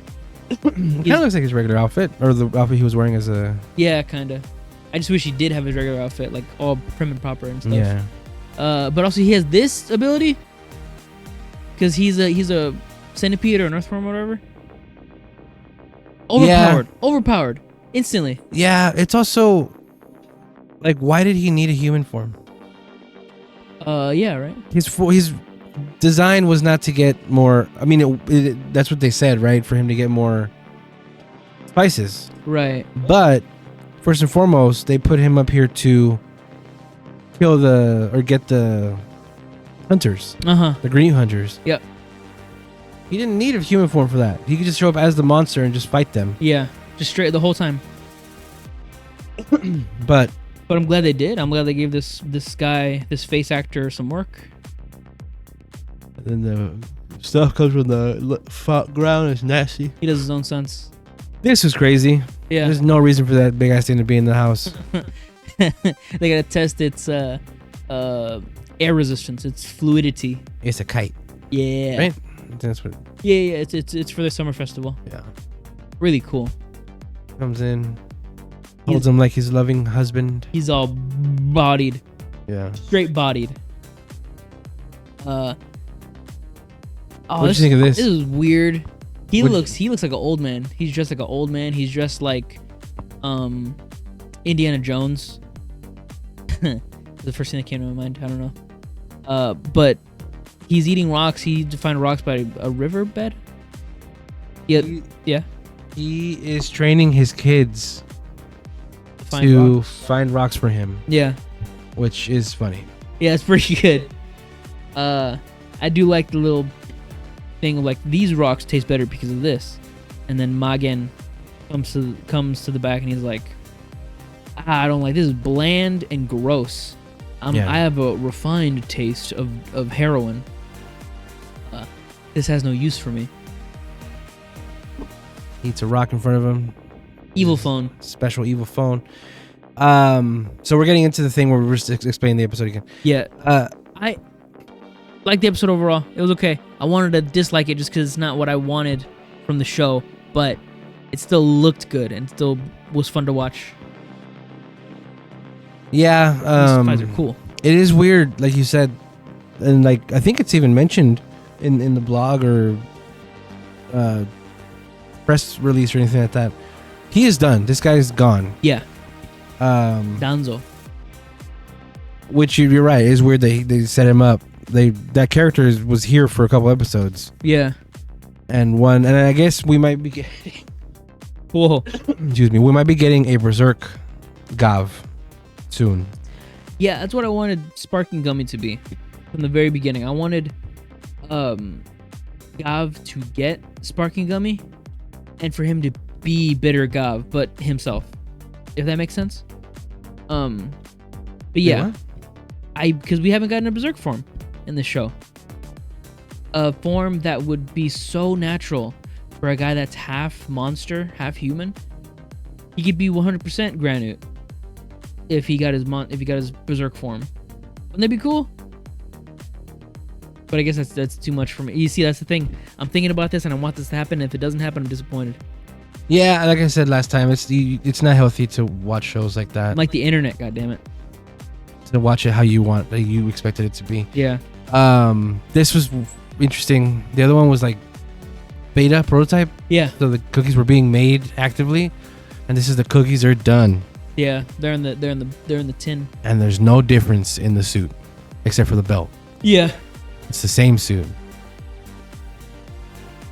of looks like his regular outfit, or the outfit he was wearing as a. Yeah, kind of. I just wish he did have his regular outfit, like all prim and proper and stuff. Yeah. But also he has this ability because he's a centipede or an earthworm or whatever. Overpowered instantly. Yeah, it's also like, why did he need a human form? Yeah, right. His design was not to get more. I mean, that's what they said, right? For him to get more spices, right? But first and foremost, they put him up here to kill get the hunters. The green hunters. Yep. He didn't need a human form for that. He could just show up as the monster and just fight them. Yeah, just straight the whole time. But I'm glad they did. I'm glad they gave this guy, this face actor, some work. And then the stuff comes from the ground. It's nasty. He does his own stunts. This was crazy. Yeah. There's no reason for that big ass thing to be in the house. They gotta test its air resistance, its fluidity. It's a kite. Yeah. Right? That's what. Yeah. It's for the summer festival. Yeah. Really cool. Comes in, holds him like his loving husband. He's all bodied. Yeah. Straight bodied. What do you think of this? This is weird. He looks like an old man. He's dressed like an old man. He's dressed like Indiana Jones. The first thing that came to my mind. I don't know. But he's eating rocks. He defined rocks by a riverbed. Yeah. He is training his kids to find rocks for him. Yeah. Which is funny. Yeah, it's pretty good. I do like the little thing of like, these rocks taste better because of this. And then Magen comes to the back and he's like, I don't like this. Is bland and gross. I have a refined taste of heroin. This has no use for me. He eats a rock in front of him. Evil phone. Special evil phone. So we're getting into the thing where we're just explaining the episode again. Yeah. I like the episode overall. It was okay. I wanted to dislike it just because it's not what I wanted from the show, but it still looked good and still was fun to watch. Yeah. These fights are cool. It is weird, like you said, and like I think it's even mentioned in the blog or press release or anything like that. He is done. This guy is gone. Yeah. Danzo. Which you're right. It is weird they set him up. That character was here for a couple episodes. Yeah. And I guess we might be getting. Whoa. Excuse me. We might be getting a Berserk Gavv soon. Yeah, that's what I wanted Sparking Gummy to be from the very beginning. I wanted Gavv to get Sparking Gummy and for him to be bitter Gavv, but himself. If that makes sense. But yeah. Because we haven't gotten a Berserk form in this show. A form that would be so natural for a guy that's half monster, half human. He could be 100% Granite if he got his Berserk form. Wouldn't that be cool? But I guess that's too much for me. You see, that's the thing. I'm thinking about this and I want this to happen. If it doesn't happen, I'm disappointed. Yeah, like I said last time, it's not healthy to watch shows like that. I'm like the internet, goddammit. To watch it how you expected it to be. Yeah. This was interesting. The other one was like beta prototype. Yeah. So the cookies were being made actively, and this is the cookies are done. Yeah, they're in the tin. And there's no difference in the suit, except for the belt. Yeah. It's the same suit.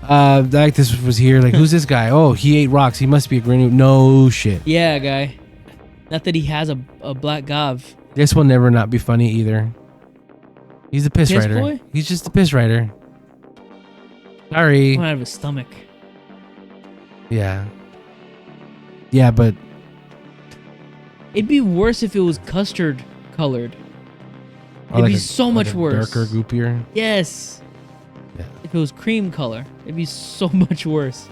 Like this was here. Like, who's this guy? Oh, he ate rocks. He must be a granny. No shit. Yeah, guy. Not that he has a black Gavv. This will never not be funny either. He's a piss rider. Boy? He's just a piss rider. Sorry. Coming out of his stomach. Yeah. Yeah, but It'd be worse if it was custard colored. or It'd be so much worse. Darker, goopier. Yes. Yeah. If it was cream color, it'd be so much worse.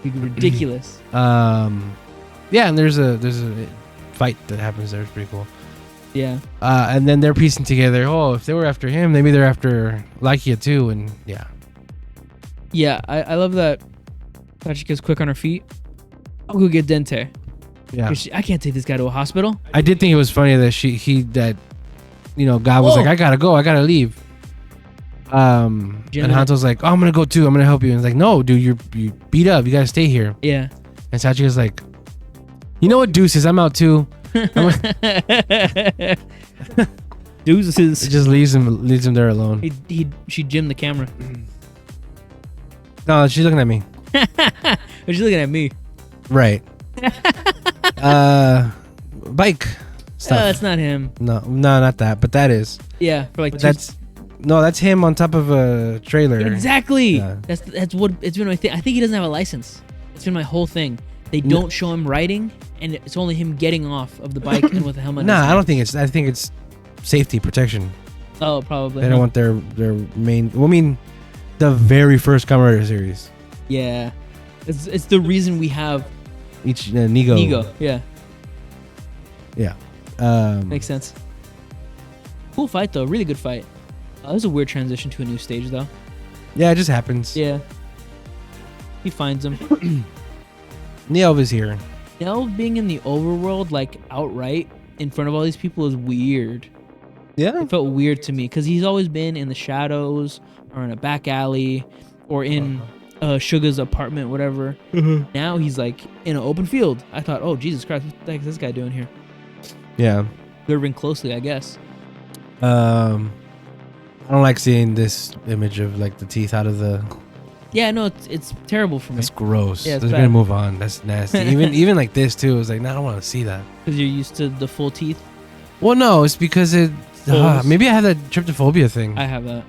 It'd be ridiculous. Yeah, and there's a fight that happens there. It's pretty cool. Yeah. And then they're piecing together. Oh, if they were after him, maybe they're after Lakia too. And yeah. Yeah, I love that Tachika's quick on her feet. I'll go get Dente. Yeah. I can't take this guy to a hospital. I did think it was funny that Gavv was Oh. like, I gotta go, I gotta leave. And Hanto's like, oh, I'm gonna go too, I'm gonna help you. And it's like, no, dude, you beat up, you gotta stay here. Yeah. And Sachika's like, you know what, deuces, I'm out too. Deuces. It just leaves him there alone. She gymmed the camera. No, she's looking at me. But she's looking at me. Right. Bike stuff. That's not him. No, not that, but that is. Yeah, for like But that's him on top of a trailer. exactly. Yeah. That's what it's been my thing. I think he doesn't have a license. It's been my whole thing. They don't show him riding, and it's only him getting off of the bike and with a helmet. on his Nah, I head. don't think it's. I think it's safety protection. Oh, probably. They don't want their main. Well, I mean, the very first Kamen Rider series. Yeah, it's the reason we have Each Nigo. Ego. Yeah, Yeah. makes sense. Cool fight though. Really good fight. That was a weird transition to a new stage though. Yeah, it just happens. Yeah. He finds him. Neov is here. Delve being in the overworld, like outright in front of all these people, is weird. Yeah. It felt weird to me because he's always been in the shadows or in a back alley or in Suga's apartment, whatever. Now he's like in an open field. I thought, oh, Jesus Christ, what the heck is this guy doing here? Yeah. Observing closely, I guess. I don't like seeing this image of like the teeth out of the. Yeah, no, it's terrible for me That's gross. Yeah, it's Let's bad. gonna move on. That's nasty. even like this too. It was like, no, I don't want to see that. because you're used to the full teeth. Well, no, it's because it. Holes. Maybe I have that tryptophobia thing. I have that.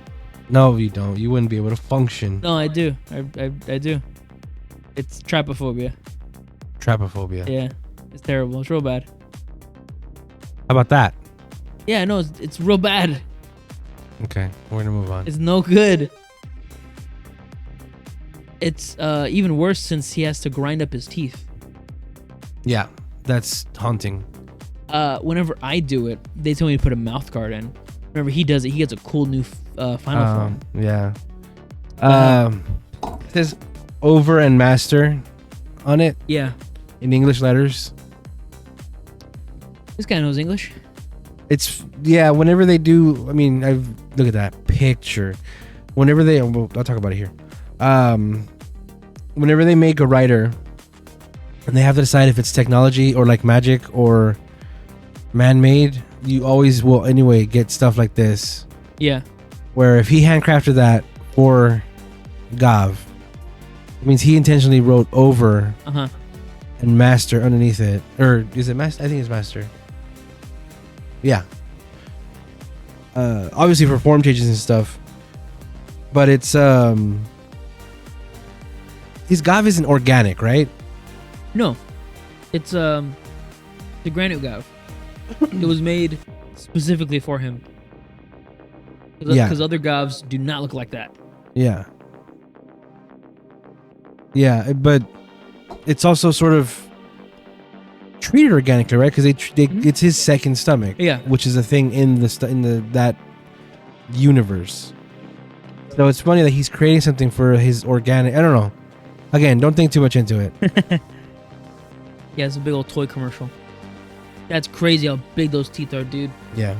No, you don't. You wouldn't be able to function. No, I do. I do. It's trypophobia. Trapophobia. Yeah, it's terrible. It's real bad. How about that? Yeah, no, it's real bad. Okay, we're gonna move on. It's no good. It's even worse since he has to grind up his teeth. Yeah, that's haunting. Whenever I do it, they tell me to put a mouth guard in. Whenever he does it, he gets a cool new final form. Yeah. It says over and master on it Yeah. in English letters. This guy knows English. It's whenever they do, I mean, look at that picture. Whenever they, I'll talk about it here. Whenever they make a rider and they have to decide if it's technology or like magic or man-made, you always will anyway get stuff like this. Yeah. Where if he handcrafted that for Gavv, it means he intentionally wrote over and master underneath it. Or is it master? I think it's master. Yeah. Obviously for form changes and stuff. But it's his Gavv isn't organic, right? No. It's the granite Gavv. It was made specifically for him. Because other Gavs do not look like that. Yeah. Yeah, but it's also sort of treated organically, right? Because it's his second stomach. Yeah. Which is a thing in that universe. So it's funny that he's creating something for his organic. I don't know. Again, don't think too much into it. Yeah, it's a big old toy commercial. That's crazy how big those teeth are, dude. Yeah.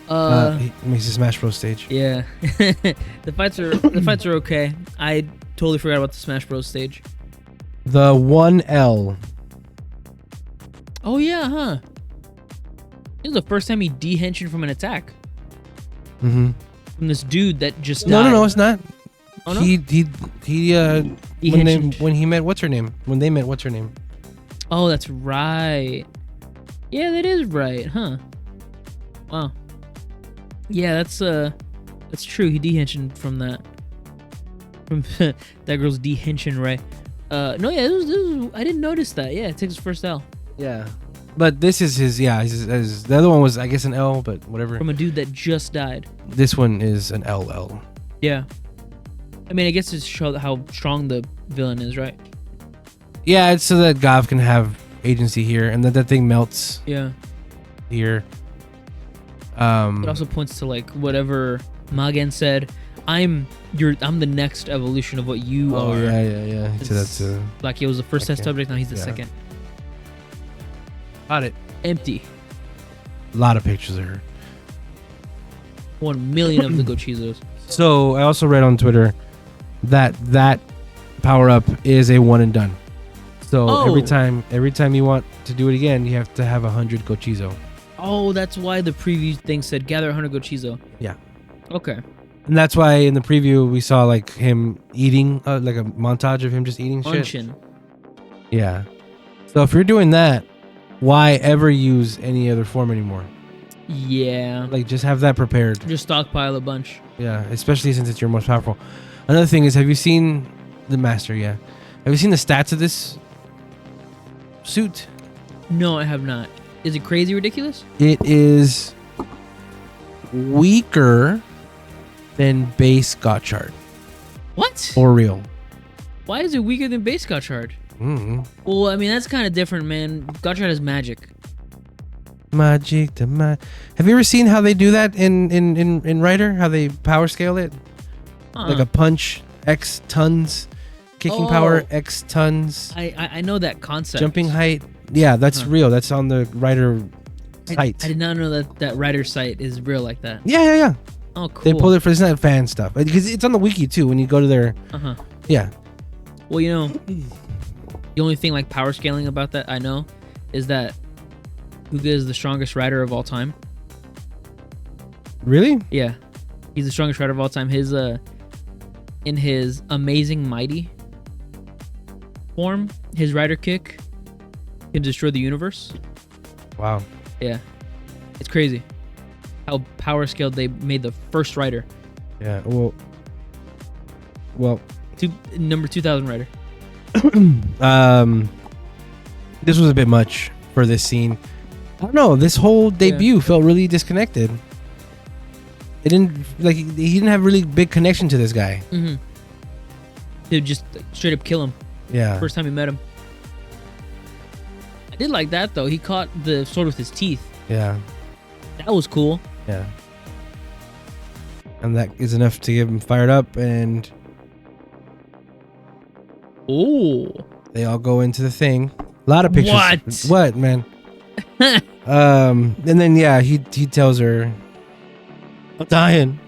He makes a Smash Bros stage. Yeah. the fights are okay. I totally forgot about the Smash Bros stage. The 1L. Oh yeah, huh? This is the first time he de-henched from an attack. Mm-hmm. From this dude that just No, died. no, it's not. Oh, no? He De-henched. when he met what's her name? When they met what's her name? Oh, that's right. Yeah, that is right, huh? Wow. Yeah, that's true. He de-henched from that. From that girl's de-henching, right? No, yeah, this was, I didn't notice that. Yeah, it takes his first L. Yeah. But this is his, the other one was, I guess, an L, but whatever. From a dude that just died. This one is an LL. Yeah. I mean, I guess to show how strong the villain is, right? Yeah, it's so that Gavv can have agency here, and that thing melts Yeah. here. It also points to like whatever Magen said. I'm the next evolution of what you are. yeah. So that's Like he was the first test Okay. subject, now he's the Yeah. second. got it. Empty. A lot of pictures of her. 1 million of the Gochizos. So I also read on Twitter that power up is a one and done. So Oh. every time you want to do it again, you have to have 100 Gochizo. Oh, that's why the preview thing said gather 100 Gochizo. Yeah. Okay. And that's why in the preview we saw like him eating, like a montage of him just eating shit. Munching. Yeah. So if you're doing that, why ever use any other form anymore? Yeah. Like just have that prepared. Just stockpile a bunch. Yeah, especially since it's your most powerful. Another thing is, have you seen the master? Yeah. Have you seen the stats of this suit? No, I have not. Is it crazy ridiculous? It is weaker than base Gotchard. What? For real. Why is it weaker than base Gotchard? Mm-hmm. Well, I mean, that's kind of different, man. Gotchard has magic. Magic to Have you ever seen how they do that in Rider? How they power scale it? Like a punch X tons, kicking power X tons, I know that concept. jumping height. Yeah, that's real. That's on the Rider site. I did not know that Rider site is real like that. Yeah. Oh, cool. They pull it for it's not fan stuff because it's on the wiki too. When you go to their yeah. Well, you know, the only thing like power scaling about that I know is that Hyuga is the strongest rider of all time. Really? Yeah, he's the strongest rider of all time. His in his amazing mighty form, his rider kick can destroy the universe. Wow. Yeah, it's crazy how power scaled they made the first rider. Yeah. Well. Number 2000 rider. This was a bit much for this scene. I don't know. This whole debut felt really disconnected. It didn't like he didn't have really big connection to this guy. Mm-hmm. Dude, just straight up kill him. Yeah. First time he met him. I did like that though. He caught the sword with his teeth. Yeah. That was cool. Yeah. And that is enough to get him fired up, and they all go into the thing. A lot of pictures. What, man? And then he tells her, "I'm dying."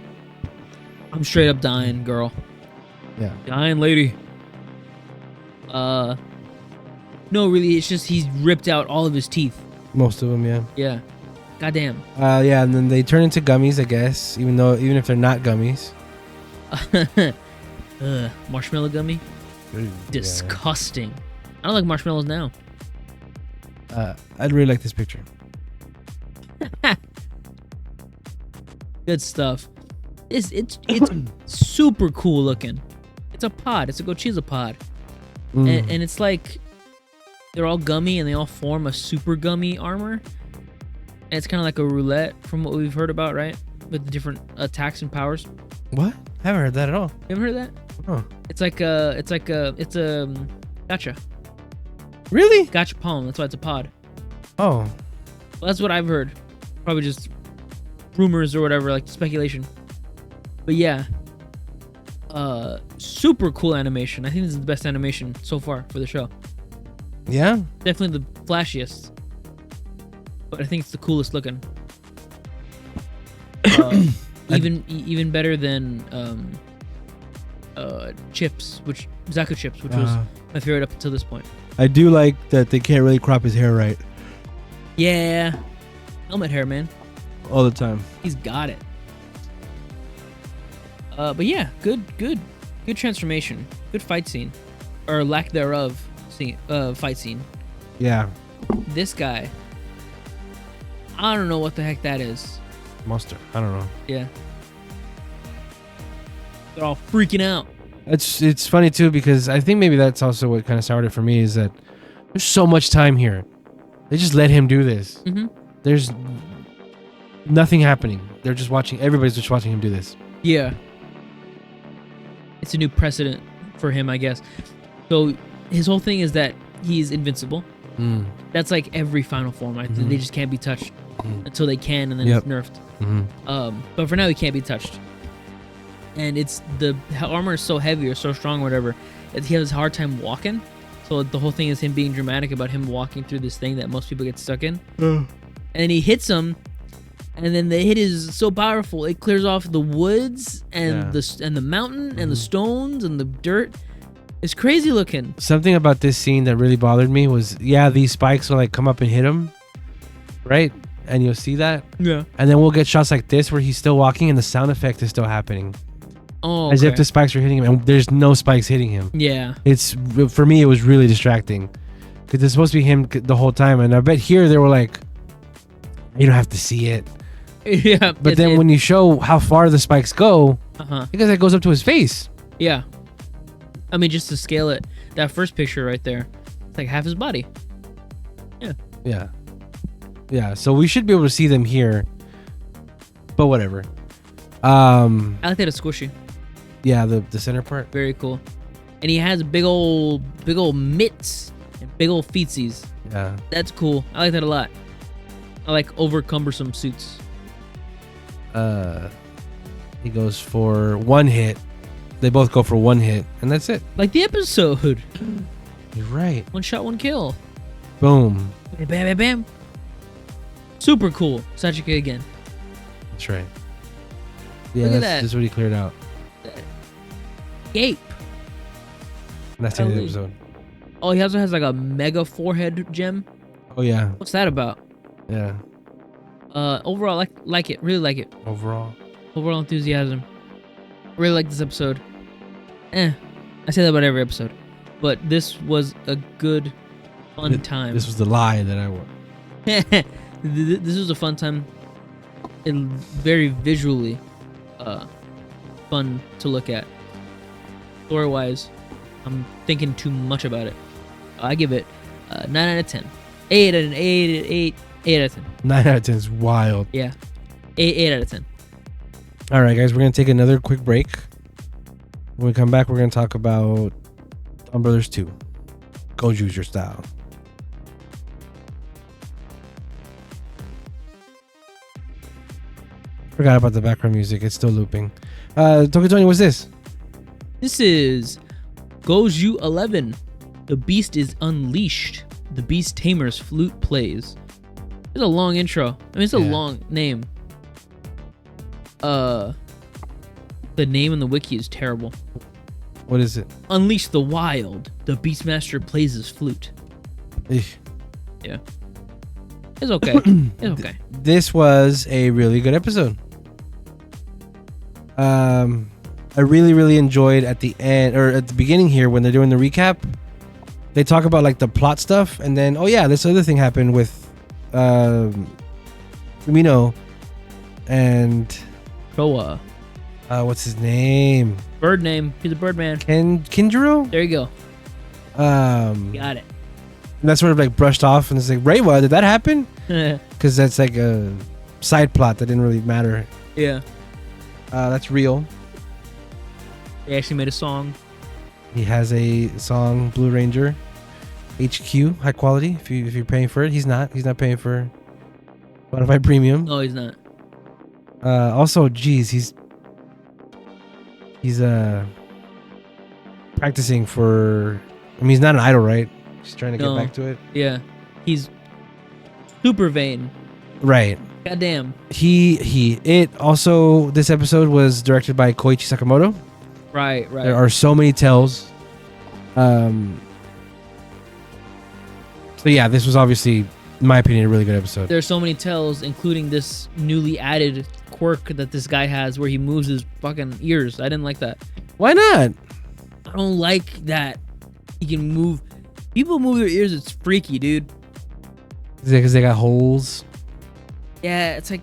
I'm straight up dying, girl. Yeah. Dying lady. No, really, it's just he's ripped out all of his teeth. Most of them, yeah. Yeah. Goddamn. Yeah, and then they turn into gummies, I guess, even if they're not gummies. Marshmallow gummy. Disgusting. I don't like marshmallows now. I'd really like this picture. Good stuff. It's super cool looking. It's a pod. It's a Gochiza pod. And it's like they're all gummy and they all form a super gummy armor. And it's kind of like a roulette from what we've heard about, right? With the different attacks and powers. What? I haven't heard that at all. You ever heard of that? Oh. It's a gotcha. Really? Gotcha palm. That's why it's a pod. Oh. Well, that's what I've heard. Probably just rumors or whatever, like speculation. But yeah. Super cool animation. I think this is the best animation so far for the show. Yeah? Definitely the flashiest. But I think it's the coolest looking. Even better than Chips, which Zaku Chips, which was my favorite up until this point. I do like that they can't really crop his hair right Yeah, helmet hair, man. all the time. He's got it. But yeah, good transformation, good fight scene, or lack thereof. Fight scene. Yeah, This guy, I don't know what the heck that is. monster. I don't know. Yeah, they're all freaking out. It's funny too because I think maybe that's also what kind of soured it for me is that there's so much time here. They just let him do this. Mm-hmm. There's nothing happening. They're just watching. Everybody's just watching him do this. Yeah, it's a new precedent for him, I guess. So his whole thing is that he's invincible. That's like every final form. They just can't be touched until they can, and then it's nerfed. But for now, he can't be touched. And it's the armor is so heavy or so strong or whatever that he has a hard time walking. So the whole thing is him being dramatic about him walking through this thing that most people get stuck in. And then he hits him, and then the hit is so powerful it clears off the woods and the mountain and the stones and the dirt. It's crazy looking. Something about this scene that really bothered me was these spikes will like come up and hit him, right? And you'll see that. Yeah. And then we'll get shots like this where he's still walking and the sound effect is still happening. Oh, as if the spikes are hitting him, and there's no spikes hitting him. Yeah. It's for me, it was really distracting because it's supposed to be him the whole time, and I bet here they were like, you don't have to see it. Yeah. But then when you show how far the spikes go, because it goes up to his face. Yeah. I mean, just to scale it, that first picture right there, it's like half his body. Yeah. Yeah. Yeah. So we should be able to see them here, but whatever. I like that it's squishy. Yeah, the center part. Very cool. And he has big old mitts and big old feetsies. Yeah. That's cool. I like that a lot. I like over cumbersome suits. He goes for one hit. They both go for one hit, and that's it. Like the episode. You're right. One shot, one kill. Boom. Bam, bam, bam. Super cool. Sachika again. That's right. Yeah, Look at that. That's what he cleared out. Gape. And that's the end of the episode. Oh, he also has like a mega forehead gem. Oh yeah. What's that about? Yeah. Overall, like it. Really like it. Overall enthusiasm. Really like this episode. I say that about every episode, but this was a good, fun time. This was the lie that I wore. This was a fun time, and very visually, fun to look at. Story-wise, I'm thinking too much about it. I give it 9 out of 10. 8 out of 10. 9 out of 10 is wild. Yeah, 8 out of 10. All right, guys, we're gonna take another quick break. When we come back, we're gonna talk about Dawn Brothers 2, Gozyuger style. Forgot about the background music. It's still looping. Tony, what's this? This is Gozyuger 11. The beast is unleashed. The beast tamer's flute plays. It's a long intro. I mean, it's a long name. The name in the wiki is terrible. What is it? Unleash the wild. The Beastmaster plays his flute. Eesh. Yeah. It's okay. It's okay. This was a really good episode. I really enjoyed at the end or at the beginning here when they're doing the recap. They talk about like the plot stuff, and then this other thing happened with Fumino and Proa. What's his name? Bird name. He's a bird man. Kinjiro? There you go. Got it. And that's sort of like brushed off, and it's like, Reiwa, did that happen? Because that's like a side plot that didn't really matter. Yeah. That's real. They actually made a song. He has a song, Blue Ranger, HQ, high quality. If you're paying for it, he's not paying for Spotify Premium. No, he's not. Also, geez, he's practicing for. I mean, he's not an idol, right? He's trying to get back to it. Yeah, he's super vain. Right. Goddamn. It also, this episode was directed by Koichi Sakamoto. Right. There are so many tells. So yeah, this was obviously, in my opinion, a really good episode. There's so many tells, including this newly added quirk that this guy has where he moves his fucking ears. I didn't like that. Why not? I don't like that he can move. People move their ears. It's freaky, dude. Is it because they got holes? Yeah, it's like...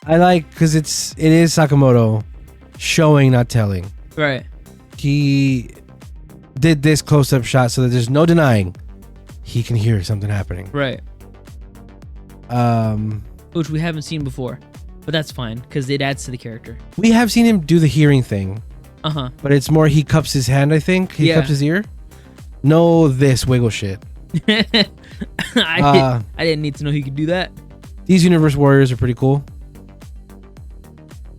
I like, because it is Sakamoto showing, not telling. Right. He did this close-up shot so that there's no denying he can hear something happening. Right. Which we haven't seen before. But that's fine, because it adds to the character. We have seen him do the hearing thing. Uh-huh. But it's more he cups his hand, I think. He Yeah. cups his ear. No, this wiggle shit. I didn't need to know he could do that. These Universe Warriors are pretty cool.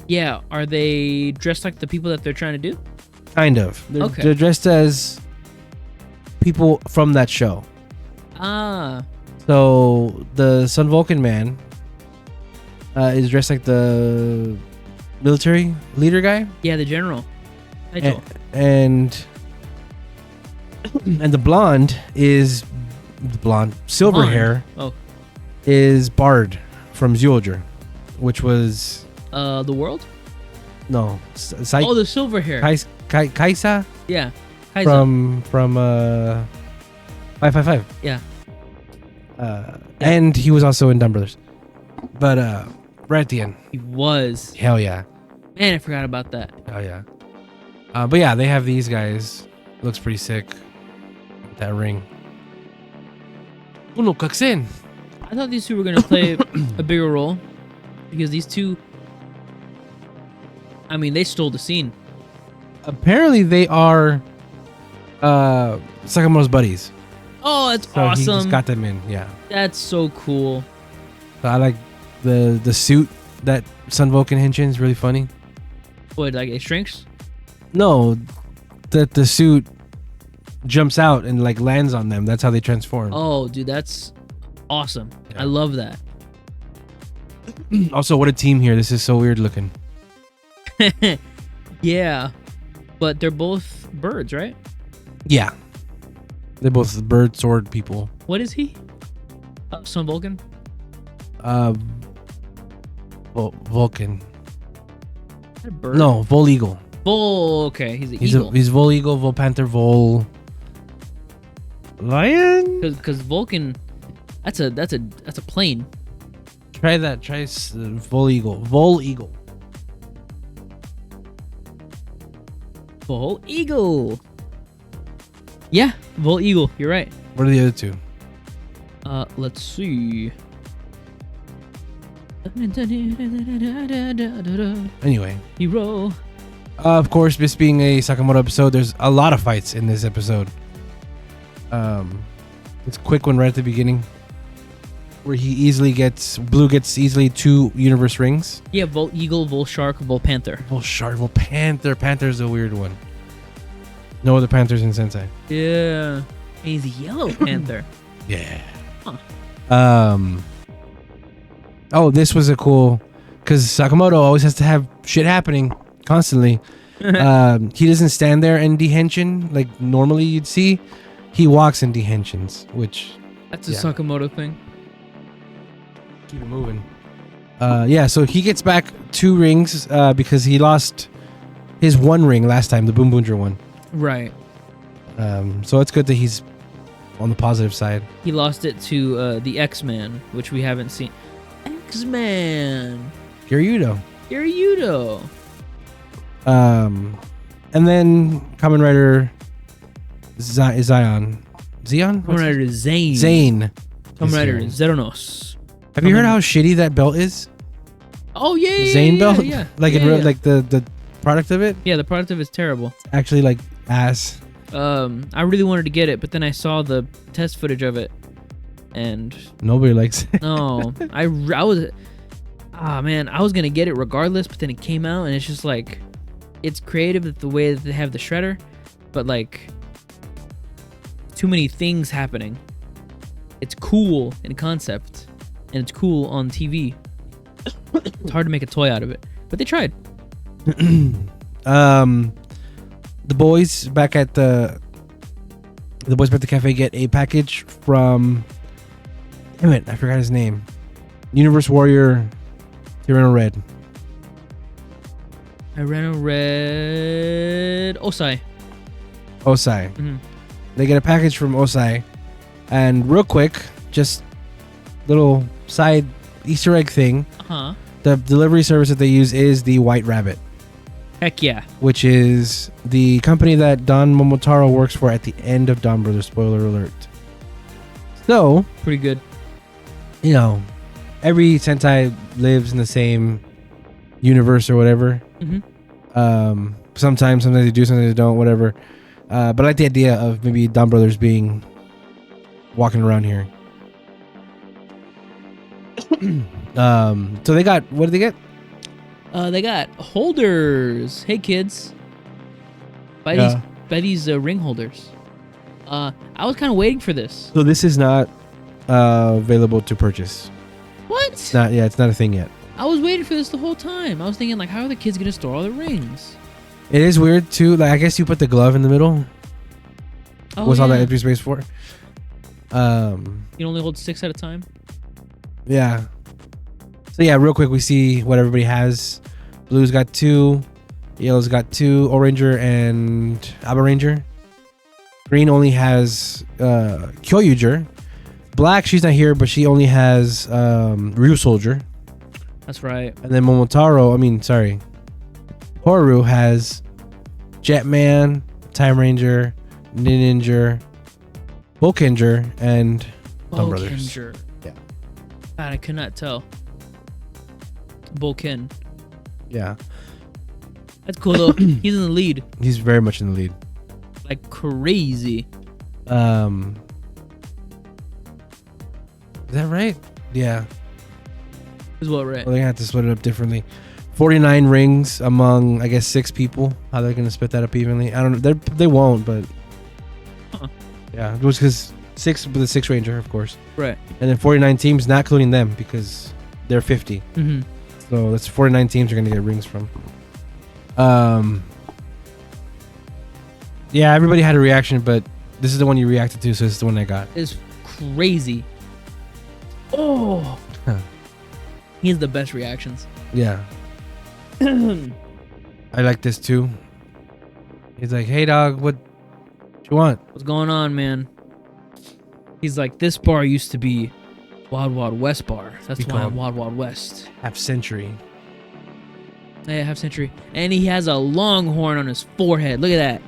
Yeah, are they dressed like the people that they're trying to do? Kind of. Okay. They're dressed as people from that show. Ah. So the Sun Vulcan man is dressed like the military leader guy. Yeah, the general. And the blonde is silver Blonde. hair. Oh. Is Bard from Gozyuger, which was The world? no Oh, the silver hair. Kaisa Yeah. Kaiser. from 555. Yeah. And he was also in Dumb Brothers. But right at the end. He was. Hell yeah. Man, I forgot about that. Hell yeah. But yeah, they have these guys. Looks pretty sick. That ring. Uno Kaksen. I thought these two were going to play a bigger role because these two, I mean, they stole the scene. Apparently they are Sakamoto's buddies. Oh, that's So he just awesome. got them in, yeah. That's so cool. So I like the suit that Sun Vulcan Henshin is really funny. What, like it shrinks? No, that the suit jumps out and like lands on them. That's how they transform. Oh, dude, that's awesome. Yeah. I love that. Also, what a team here. This is so weird looking. Yeah, but they're both birds, right? Yeah. They're both bird sword people. What is he? Sun Vulcan? Vulcan. Is that a bird? No, Vol Eagle. Bull. Okay, he's an He's eagle. he's Vol Eagle, Vol Panther, Vol Lion. Because Vulcan, that's a plane. Try that. Try Vol Eagle. Vol Eagle. Vol Eagle. Yeah, Vol Eagle. You're right. What are the other two? Let's see. Anyway. Hero. Of course, this being a Sakamoto episode, there's a lot of fights in this episode. It's a quick one right at the beginning, where Blue gets easily 2 universe rings. Yeah, Vol Eagle, Vol Shark, Vol Panther. Vol Shark, Vol Panther. Panther's a weird one. No other Panthers in Sentai. Yeah. And he's a yellow panther. Yeah. Huh. Oh, this was a cool, because Sakamoto always has to have shit happening constantly. He doesn't stand there and dehenshin like normally you'd see. He walks and dehenshins, which That's a Sakamoto thing. keep it moving. Yeah, so he gets back 2 rings because he lost his 1 ring last time, the Boom Boonger one. Right. So it's good that he's on the positive side. He lost it to the X-Man, which we haven't seen. X-Man. Kiryudo. Kiryudo. And then Kamen Rider Zion. Kamen Rider Zane. Zane. Kamen Rider Zane. Zeronos. Have you heard how shitty that belt is? Oh yeah, The Zane belt? Yeah. Like yeah, in real, yeah. like the product of it? Yeah, the product of it's terrible. Actually like ass. I really wanted to get it, but then I saw the test footage of it, and Nobody likes it. no, I was, man, I was gonna get it regardless, but then it came out, and it's just like, it's creative the way that they have the shredder, but like, too many things happening. It's cool in concept, and it's cool on TV. It's hard to make a toy out of it, but they tried. The boys back at the cafe get a package from, damn it, I forgot his name. Universe Warrior Tyranno Red. Tyranno Red Osai. Osai. Mhm. They get a package from Osai, and real quick, just little side Easter egg thing. Uh-huh. The delivery service that they use is the White Rabbit, Heck yeah. which is the company that Don Momotaro works for at the end of Don Brothers. Spoiler alert. So, Pretty good. you know, every Sentai lives in the same universe or whatever. Mm-hmm. Sometimes they do, sometimes they don't, whatever. But I like the idea of maybe Don Brothers walking around here. So they got, what did they get? They got holders. Hey kids, buy these ring holders. I was kind of waiting for this. So this is not available to purchase. What? It's not a thing yet. I was waiting for this the whole time. I was thinking, like, how are the kids gonna store all the rings? It is weird too. Like, I guess you put the glove in the middle. Oh, What's all that yeah. empty space for? You only hold 6 at a time. Yeah. So yeah, real quick, we see what everybody has. Blue's got 2, yellow's got 2, Oranger and Aba Ranger. Green only has Gozyuger. Black, she's not here, but she only has Ryu Soldier. That's right. And then Horu has Jetman, Time Ranger, Ninja, Volkinger, and Thumb Brothers. Volkinger. Yeah. God, I could not tell. Volkin. Yeah. That's cool though. He's in the lead. He's very much in the lead. Like crazy. Is that right? Yeah. Is what right. Well, they're gonna have to split it up differently. 49 rings among, I guess, 6 people. How they're gonna split that up evenly? I don't know. They won't, but yeah, it was because 6 with the 6 Ranger, of course, Right. and then 49 teams, not including them because they're 50. Mm-hmm. So that's 49 teams are gonna get rings from. Yeah, everybody had a reaction, but this is the one you reacted to, so this is the one I got. It's crazy. Oh. Huh. He has the best reactions. Yeah. I like this too. He's like, "Hey dog, what you want?" What's going on, man? He's like, this bar used to be Wild Wild West bar. That's We why call I'm it- Wild Wild West. Half century. Yeah, half century. And he has a long horn on his forehead. Look at that.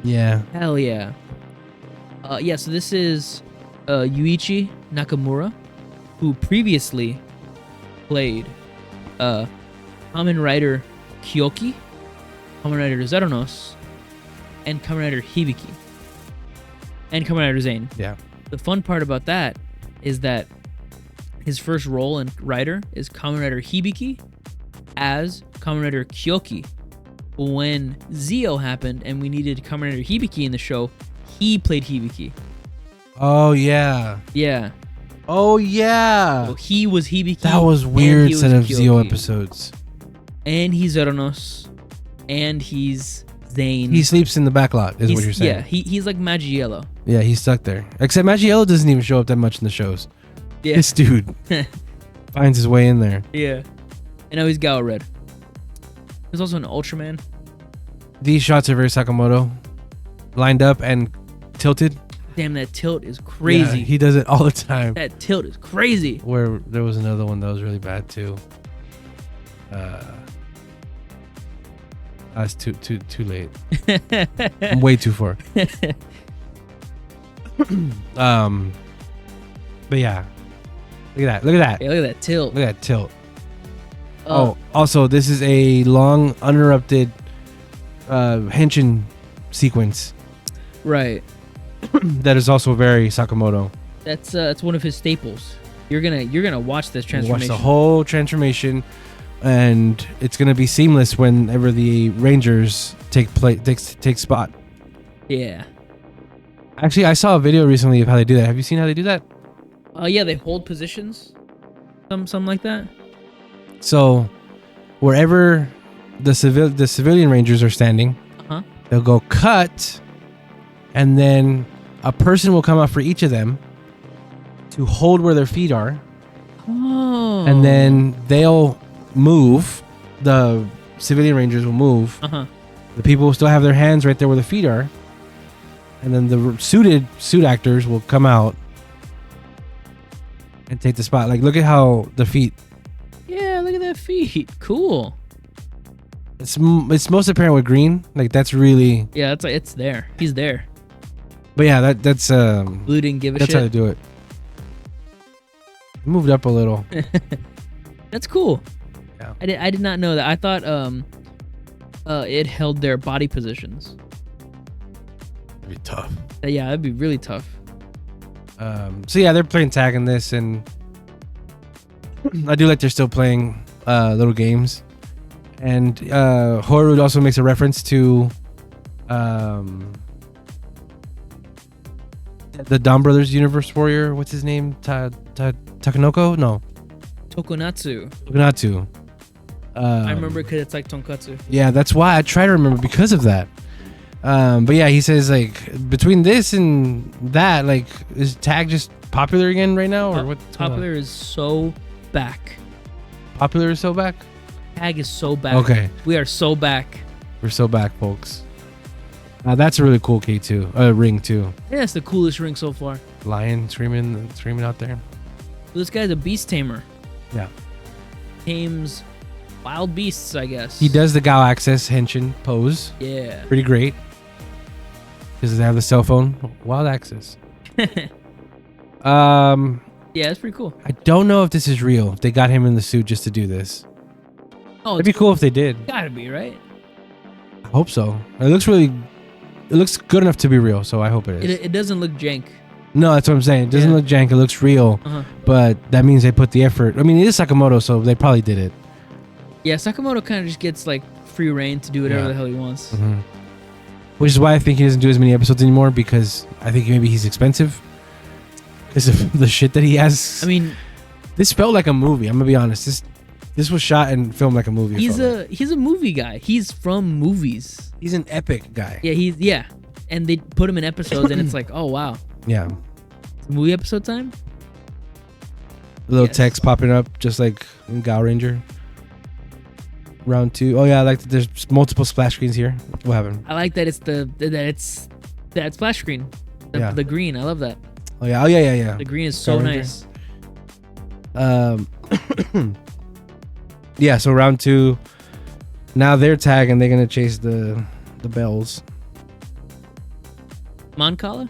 Yeah. Hell yeah. Yeah, so this is Yuichi Nakamura, who previously played Kamen Rider Kyoki, Kamen Rider Zeranos, and Kamen Rider Hibiki, and Kamen Rider Zane. Yeah. The fun part about that is that his first role in Rider is Kamen Rider Hibiki as Kamen Rider Kyoki. When Zio happened and we needed Kamen Rider Hibiki in the show, he played Hibiki. Oh yeah. Yeah. Oh yeah. So he was Hibiki. That was and weird he was set of Zio Kyoki. episodes. And he's Zeranos. And he's Zane. He sleeps in the back lot, is what you're saying. Yeah, he's like Maggiello. Yeah, he's stuck there. Except Maggiello doesn't even show up that much in the shows. Yeah. This dude finds his way in there. Yeah. And now he's Gao Red. There's also an Ultraman. These shots are very Sakamoto. Lined up and tilted. Damn, that tilt is crazy. Yeah, he does it all the time. That tilt is crazy. Where there was another one that was really bad too. That's too late. I'm way too far. But yeah. Look at that. Look at that. Yeah, look at that tilt. Look at that tilt. Oh, also, this is a long, uninterrupted henshin sequence Right. that is also very Sakamoto. That's one of his staples. You're gonna watch this You transformation. watch the whole transformation, and it's gonna be seamless whenever the Rangers take spot. Yeah. Actually, I saw a video recently of how they do that. Have you seen how they do that? Yeah, they hold positions Something like that. So wherever the civilian rangers are standing, they'll go cut, and then a person will come out for each of them to hold where their feet are. Oh. And then they'll move. The civilian rangers will move. The people will still have their hands right there where the feet are. And then the suit actors will come out and take the spot. Like, look at how the feet. Yeah, look at that feet. Cool. It's most apparent with green. Like, that's really. Yeah, it's like it's there. He's there. But yeah, that's Blue didn't give a that's shit. how they do it. Moved up a little. That's cool. Yeah. I did not know that. I thought it held their body positions. It'd be tough. Yeah, that'd be really tough. So yeah, they're playing tag in this, and I do like they're still playing little games. And Horud also makes a reference to the Dawn Brothers Universe Warrior. What's his name? Takanoko? No. Tokonatsu. Tokonatsu. I remember because it's like tonkatsu. Yeah, that's why I try to remember because of that. But yeah, he says like between this and that, like, is tag just popular again right now, or what? Popular is so back. Popular is so back. Tag is so back. Okay, we are so back. we're so back, folks. That's a really cool K2 ring too. Yeah, it's the coolest ring so far. Lion screaming out there. This guy's a beast tamer. Yeah, Tames wild beasts, I guess. he does the Gao Access Henshin pose. Yeah. Pretty great. Because they have the cell phone wild access. Yeah, it's pretty cool. I don't know if this is real. If they got him in the suit just to do this. Oh, It'd be cool if they did. Gotta be, right? I hope so. It looks good enough to be real, so I hope it is. It doesn't look jank. No, that's what I'm saying. It doesn't look jank. It looks real, but that means they put the effort. I mean, it is Sakamoto, so they probably did it. Yeah, Sakamoto kind of just gets like free reign to do whatever the hell he wants. Which is why I think he doesn't do as many episodes anymore, because I think maybe he's expensive because of the shit that he has. I mean, this felt like a movie. I'm gonna be honest. This was shot and filmed like a movie. He's a movie guy. He's from movies. He's an epic guy. Yeah, and they put him in episodes, and it's like, oh wow, Yeah. movie episode time. Little text popping up just like in Gao Ranger. Round 2. Oh yeah, I like that there's multiple splash screens here. What happened? I like that it's that splash screen. The green. I love that. Oh yeah. The green is so Gao Ranger. nice. Yeah, so round 2. Now they're tagging, they're gonna chase the bells. Moncala?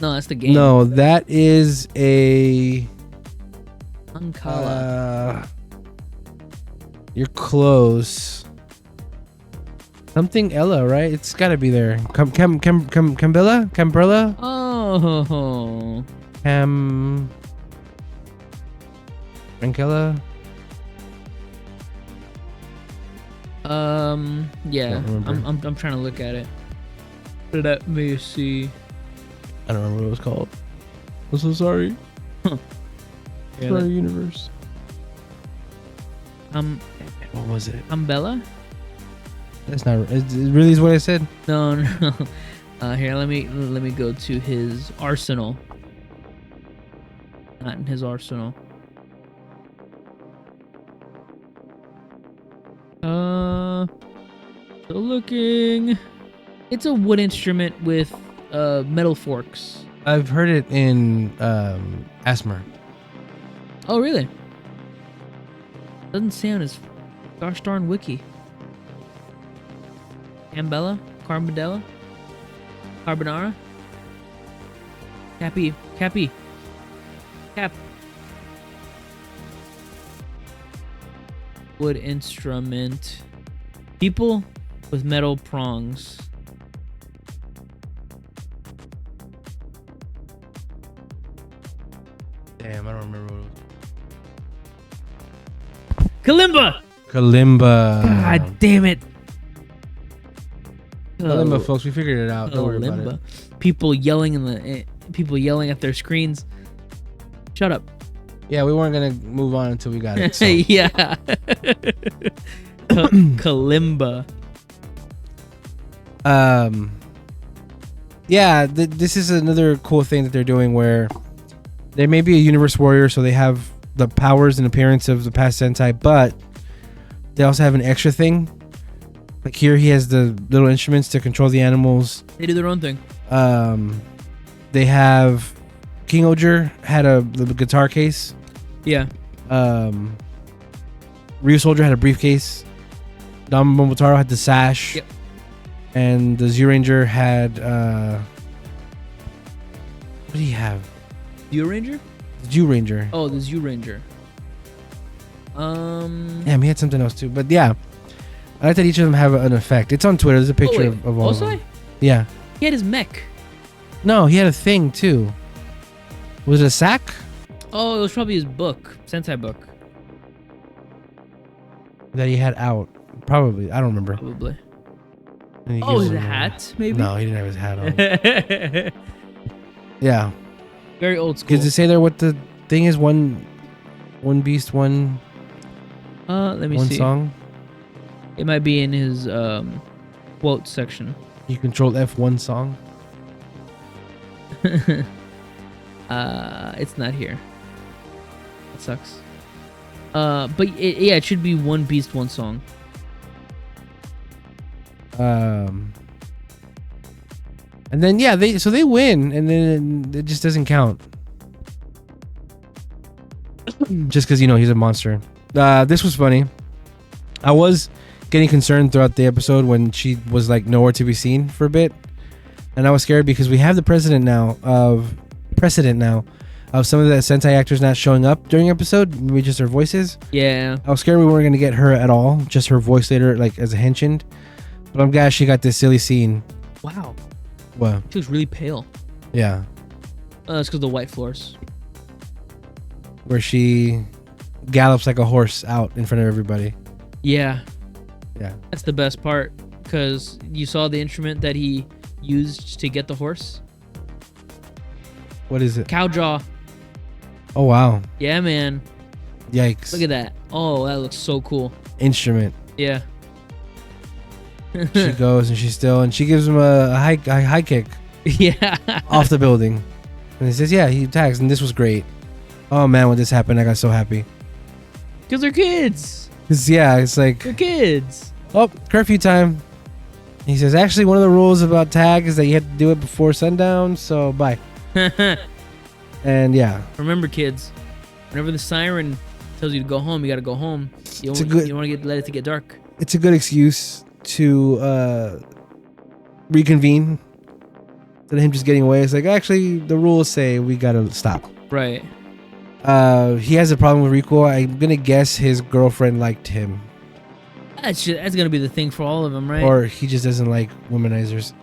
No, that's the game. No, that is a Moncala. You're close. Something Ella, right? It's gotta be there. Cambrella? Oh. Rankella? Yeah. I'm trying to look at it. Let me see. I don't remember what it was called. I'm so sorry. Sorry, universe. What was it? Umbrella? That's not. It really is what I said. No. Here, let me go to his arsenal. Not in his arsenal. Still looking. It's a wood instrument with metal forks. I've heard it in Asmer. Oh, really? Doesn't say on his gosh darn wiki. Ambella? Carbonella? Carbonara? Cappy. Cap. Wood instrument. People with metal prongs. Damn, I don't remember what it was. Kalimba! God damn it. Kalimba, folks, we figured it out. Don't worry about it. People yelling at their screens. Shut up. Yeah, we weren't gonna move on until we got it. So. Yeah. Kalimba. Yeah, this is another cool thing that they're doing where they may be a universe warrior, so they have the powers and appearance of the past Sentai, but they also have an extra thing. Like here, he has the little instruments to control the animals. They do their own thing. They have King Oger had the guitar case. Yeah. Ryu Soldier had a briefcase. Dom Momotaro had the sash. Yep. And the Zyuranger had what do he have? Zyuranger? The Zyuranger. Oh, the Zyuranger. Damn, he had something else too. But yeah, I like that each of them have an effect. It's on Twitter. There's a picture of all of them. Yeah. He had his mech. No, he had a thing too. Was it a sack? Oh, it was probably his book, Sentai book. That he had out. Probably. I don't remember. Probably. And Oh, his hat, maybe? No, he didn't have his hat on. Yeah. Very old school. Does it say there what the thing is? One beast, one let me one see. song? It might be in his quote section. You control F1 song? It's not here. That sucks. But it should be one beast, one song. And then yeah, they win, and then it just doesn't count. Just because he's a monster. This was funny. I was getting concerned throughout the episode when she was like nowhere to be seen for a bit, and I was scared because we have the precedent now of some of the Sentai actors not showing up during episode, maybe just their voices. Yeah. I was scared we weren't going to get her at all, just her voice later, like as a henchman. But I'm glad she got this silly scene. Wow. What? She looks really pale. Yeah. That's because of the white floors. Where she gallops like a horse out in front of everybody. Yeah. Yeah. That's the best part, because you saw the instrument that he used to get the horse. What is it? Cow jaw. Oh, wow. Yeah, man. Yikes. Look at that. Oh, that looks so cool. Instrument. Yeah. She goes and she gives him a high kick. Yeah. Off the building. And he says, yeah, he attacks. And this was great. Oh, man, when this happened, I got so happy. Because they're kids. Yeah, it's like, They're kids. oh, curfew time. He says, actually, one of the rules about tag is that you have to do it before sundown. So, bye. And yeah. Remember, kids, whenever the siren tells you to go home, you got to go home. You don't want to let it get dark. It's a good excuse to reconvene. Instead of him just getting away, it's like, actually, the rules say we got to stop. Right. He has a problem with Rico. I'm going to guess his girlfriend liked him. That's going to be the thing for all of them, right? Or he just doesn't like womanizers.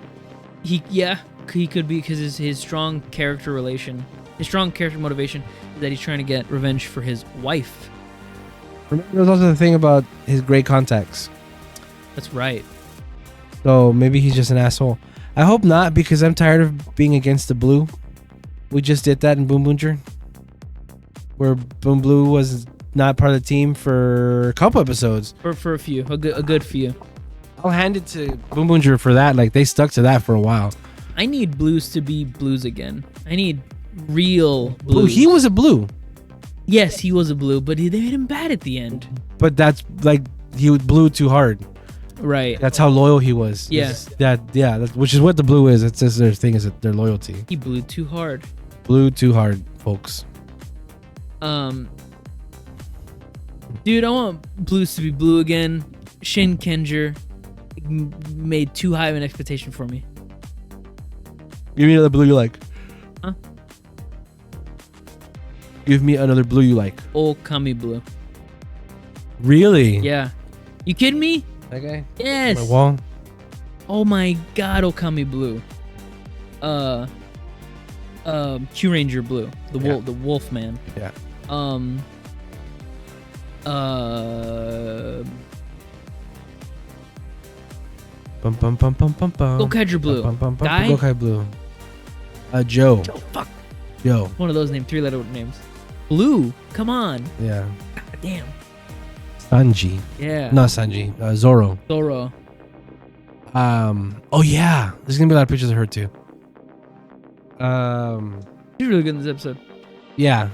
He could be, because his strong character motivation is that he's trying to get revenge for his wife. Remember, there's also the thing about his gray contacts. That's right. So maybe he's just an asshole. I hope not, because I'm tired of being against the blue. We just did that in Boom Boonger, where Boom Blue was not part of the team for a couple episodes. For a few, a good few. I'll hand it to Boom Boonger for that. Like, they stuck to that for a while. I need blues to be blues again. I need real blues. Blue, he was a blue. Yes, he was a blue, but they made him bad at the end. But that's like, he blew too hard. Right. That's how loyal he was. Yeah. Which is what the blue is. It's just their thing, is their loyalty. He blew too hard. Blew too hard, folks. Dude, I want blues to be blue again. Shin Kenger made too high of an expectation for me. Give me another blue you like. Huh? Give me another blue you like. Okami blue. Really? Yeah. You kidding me? That guy? Yes. My wall? Oh my god, Okami blue. Q Ranger blue. The wolf man. Yeah. Gokaiger blue. Guy? Gokai blue. Joe. Fuck. Joe. One of those names, 3-letter names. Blue. Come on. Yeah. God damn. Sanji. Yeah. Not Sanji. Zoro. Zoro. Oh yeah. There's gonna be a lot of pictures of her too. She's really good in this episode. Yeah.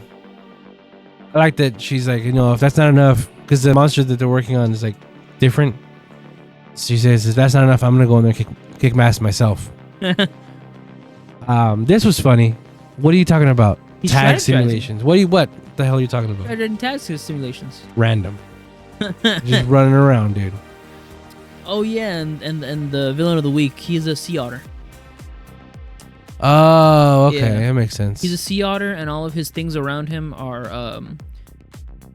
I like that she's like, if that's not enough, because the monster that they're working on is like different. She says, if that's not enough, I'm gonna go in there and kick ass myself. This was funny. What are you talking about? He's Tag strategizing. simulations. What the hell are you talking about? Strategy tag simulations. Random. Just running around, dude. Oh yeah, and the villain of the week, he's a sea otter. Oh, okay, Yeah. that makes sense. He's a sea otter, and all of his things around him are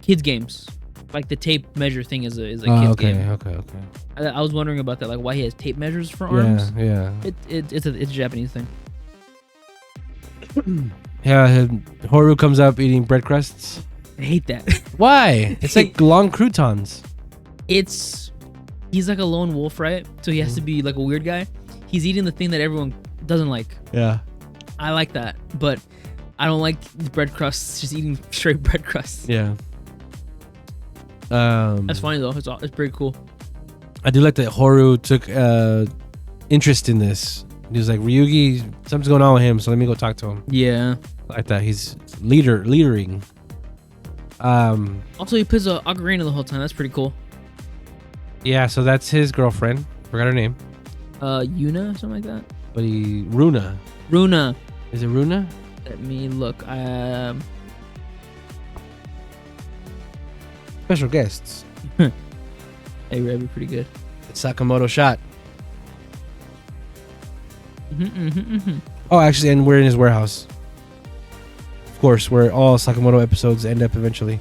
kids games. Like the tape measure thing is a kids game. Okay. I was wondering about that, like why he has tape measures for arms. Yeah. It's a Japanese thing. Yeah, Horu comes up eating bread crusts. I hate that. Why? It's like long croutons. He's like a lone wolf, right? So he has to be like a weird guy. He's eating the thing that everyone doesn't like. Yeah. I like that, but I don't like the bread crusts. Just eating straight bread crusts. Yeah. That's funny though. It's pretty cool. I do like that Horu took interest in this. He was like, Ryugi, something's going on with him, so let me go talk to him. Yeah. I like that. He's leadering. Also, he plays a ocarina the whole time. That's pretty cool. Yeah, so that's his girlfriend. Forgot her name. Yuna, something like that. But Runa. Runa. Is it Runa? Let me look. Special guests. Hey, that'd be pretty good. Sakamoto shot. Mm-hmm. Oh, actually, and we're in his warehouse. Of course, where all Sakamoto episodes end up eventually.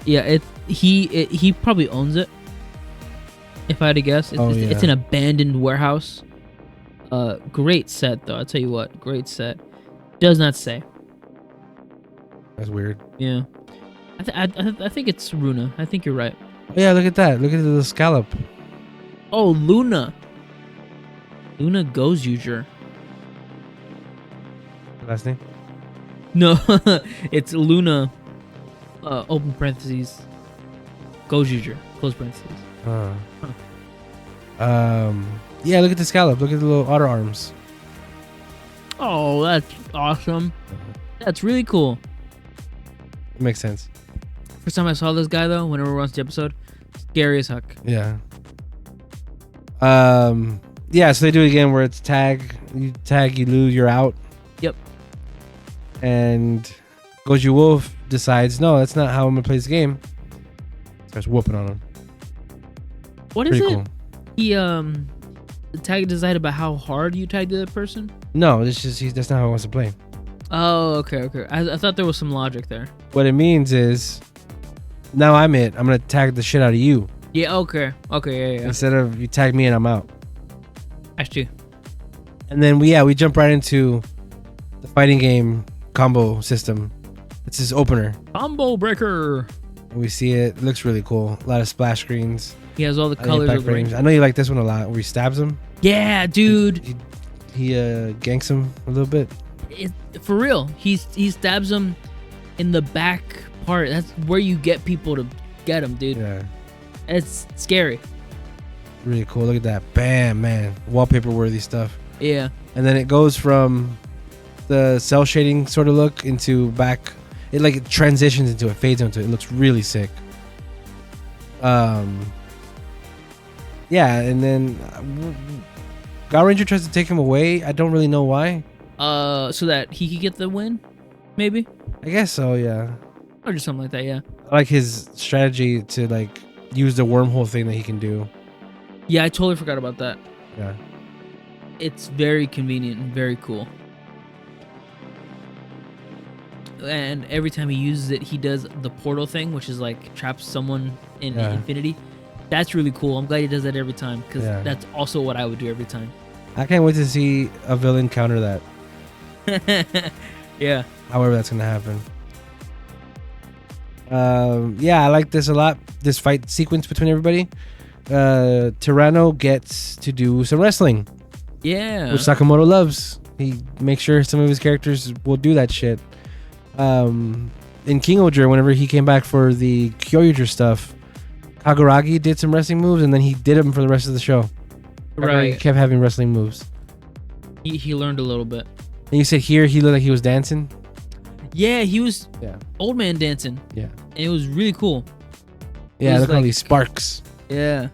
Yeah, he probably owns it. If I had to guess, it's an abandoned warehouse. Great set though. I'll tell you what, great set. Does not say. That's weird. Yeah, I think it's Runa. I think you're right. Oh, yeah, look at that. Look at the little scallop. Oh, Luna Gozyuger. Last name? No, it's Luna. Open parentheses. Gozyuger. Close parentheses. Yeah, look at the scallop. Look at the little otter arms. Oh, that's awesome. That's really cool. Makes sense. First time I saw this guy though, whenever we watched the episode, scary as heck. Yeah. Yeah, so they do it again where it's tag. You tag, you lose, you're out. Yep. And Goju Wolf decides, no, that's not how I'm gonna play this game. Starts whooping on him. What is Pretty it? cool. He the tag decide about how hard you tag the other person? No, it's just that's not how he wants to play. Oh, okay. I thought there was some logic there. What it means is, now I'm it. I'm gonna tag the shit out of you. Yeah. Okay. Yeah. Instead of you tag me and I'm out. Actually. And then we jump right into the fighting game combo system. It's his opener. Combo breaker. We see it. It looks really cool. A lot of splash screens. He has all the colors of the frames. rainbow. I know you like this one a lot, where he stabs him. Yeah, dude. He ganks him a little bit. For real. He stabs him in the back part. That's where you get people to get him, dude. Yeah. It's scary. Really cool. Look at that. Bam, man. Wallpaper worthy stuff. Yeah. And then it goes from the cell shading sort of look into back. It transitions into it, fades into it. It looks really sick. Yeah, and then Power Ranger tries to take him away. I don't really know why. So that he could get the win, maybe, I guess so, yeah. or just something like that. Yeah. I like his strategy to use the wormhole thing that he can do. Yeah, I totally forgot about that. Yeah. It's very convenient and very cool. And every time he uses it, he does the portal thing, which is traps someone in infinity. That's really cool. I'm glad he does that every time, because that's also what I would do every time. I can't wait to see a villain counter that. Yeah. However that's gonna happen. Yeah, I like this a lot. This fight sequence between everybody. Tyranno gets to do some wrestling. Yeah. Which Sakamoto loves. He makes sure some of his characters will do that shit. in Kingoger, whenever he came back for the Kyoryuger stuff, Kaguragi did some wrestling moves, and then he did them for the rest of the show. Kaguragi Right. kept having wrestling moves. He learned a little bit. And you said here he looked like he was dancing. Yeah, he was Yeah. old man dancing, Yeah. and it was really cool. Yeah, was look at all like- these sparks. Yeah.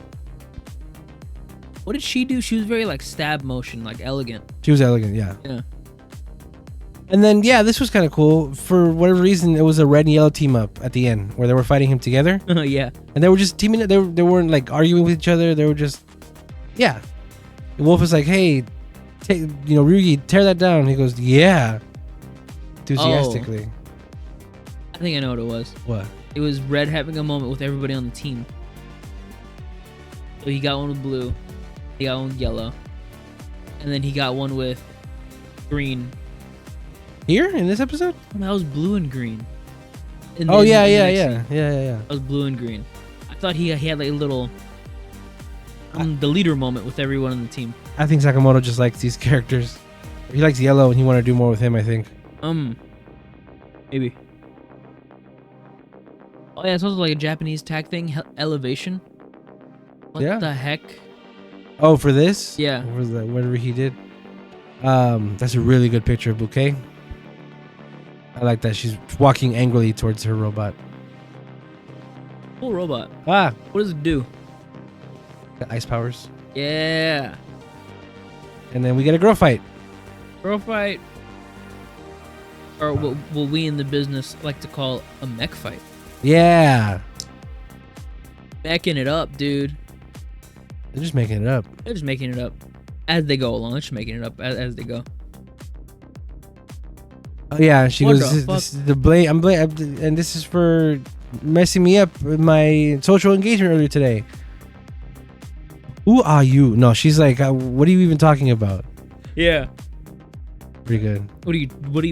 What did she do? She was very like stab motion, like elegant. She was elegant, yeah. Yeah. And then yeah, this was kind of cool. For whatever reason, it was a red and yellow team up at the end where they were fighting him together, Yeah. and they were just teaming. They weren't like arguing with each other. They were just, yeah. And Wolf was like, "Hey, Ryugi, tear that down." He goes, "Yeah," enthusiastically. I think I know what it was. What? It was Red having a moment with everybody on the team. So he got one with blue, he got one with yellow, and then he got one with green. Here in this episode? Oh, that was blue and green. Oh yeah, in the yeah, next yeah, scene. yeah. That was blue and green. I thought he had like a little the leader moment with everyone on the team. I think Sakamoto just likes these characters. He likes yellow, and he wanted to do more with him. I think. Maybe. Oh yeah, it's also like a Japanese tag thing, elevation. What Yeah. the heck? Oh, for this? Yeah. For whatever he did. That's a really good picture of Bouquet. I like that. She's walking angrily towards her robot. Cool robot. Ah, What does it do? the ice powers. Yeah. And then we get a girl fight. Girl fight. Or what we in the business like to call a mech fight. Yeah. Backing it up, dude. They're just making it up. They're just making it up as they go along. They're just making it up as they go. Oh yeah, she What goes. the This is the blame. And this is for messing me up with my social engagement earlier today. Who are you? No, she's like, what are you even talking about? Yeah. Pretty good,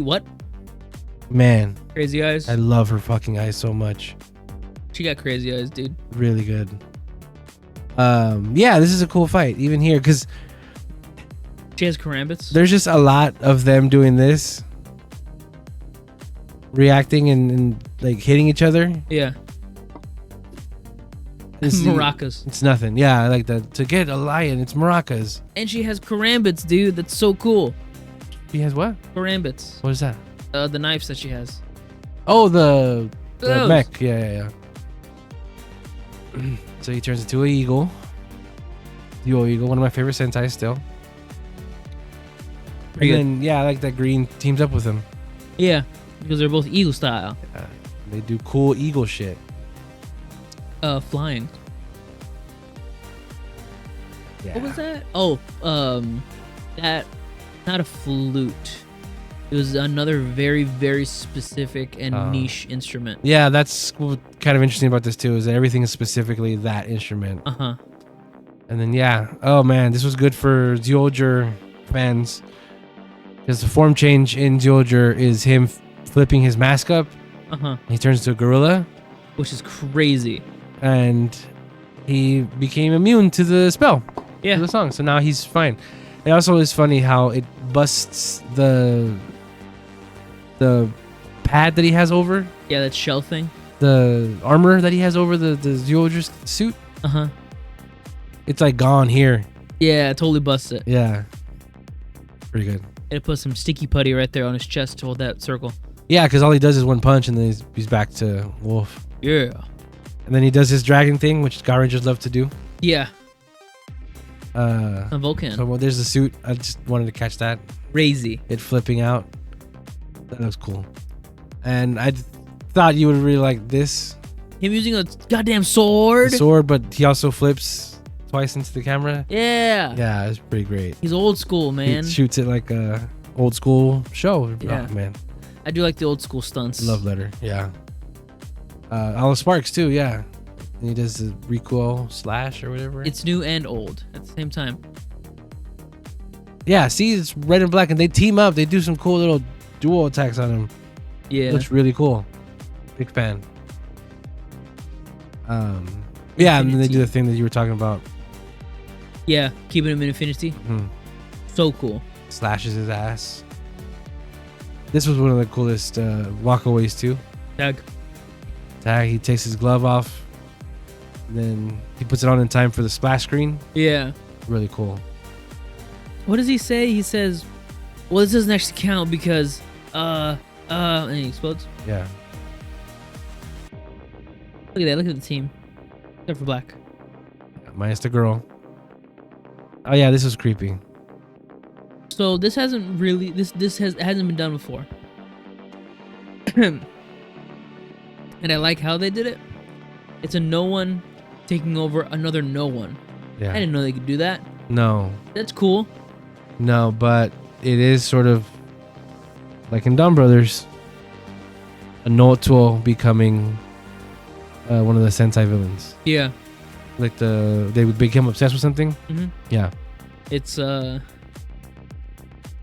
What? man. Crazy eyes? I love her fucking eyes so much. She got crazy eyes, dude. Really good. Yeah, this is a cool fight even here because She has karambits. there's just a lot of them doing this, reacting and like hitting each other. Yeah. It's, Maracas. It's nothing. Yeah, I like that. To get a lion, it's maracas. And she has karambits, dude. That's so cool. He has what? Karambits. What is that? The knives that she has. Oh, the Those. mech. Yeah. So he turns into an eagle. Duo eagle, one of my favorite Sentai still. Pretty good. And then, yeah, I like that Green teams up with him. Yeah, because they're both eagle style. They do cool eagle shit. Flying. Yeah. What was that? Oh, that, not a flute. It was another very, very specific and niche instrument. Yeah, that's kind of interesting about this too, is that everything is specifically that instrument. Uh-huh. And then, yeah. Oh, man, this was good for Gozyuger fans. Because the form change in Gozyuger is him flipping his mask up. Uh-huh. He turns into a gorilla. Which is crazy. And he became immune to the spell. Yeah. To the song. So now he's fine. It also is funny how it busts the pad that he has over. Yeah, that shell thing. The armor that he has over the Gozyuger suit. Uh-huh. It's like gone here. Yeah, it totally busts it. Yeah. Pretty good. It put some sticky putty right there on his chest to hold that circle. Yeah, because all he does is one punch and then he's back to Wolf. Yeah. And then he does his dragon thing, which Power Rangers love to do. Yeah. A Vulcan. So well, there's the suit. I just wanted to catch that. Crazy. It flipping out. That was cool. And I thought you would really like this. Him using a goddamn sword. Sword, but he also flips twice into the camera. Yeah. Yeah, it's pretty great. He's old school, man. He shoots it like a old school show. Yeah. Oh, man. I do like the old school stunts. Love letter. Yeah. All the sparks too. Yeah. And he does the recoil slash or whatever. It's new and old at the same time. Yeah. See, it's red and black, and they team up. They do some cool little dual attacks on him. Yeah. It looks really cool. Big fan. Yeah, and then they do the thing that you were talking about. Yeah, keeping him in infinity. So cool. Slashes his ass. This was one of the coolest walkaways too. Tag. He takes his glove off. Then he puts it on in time for the splash screen. Yeah. Really cool. What does he say? He says, well, this doesn't actually count because, and he explodes. Yeah. Look at that. Look at the team. Except for Black. Minus the girl. Oh yeah, this was creepy. So this hasn't really, hasn't been done before. And I like how they did it. It's a no one taking over another no one. Yeah. I didn't know they could do that. No. That's cool. No, but it is sort of like in Dumb Brothers, a Notuo becoming one of the Sentai villains. Yeah. Like they would become obsessed with something. Mm-hmm. Yeah. It's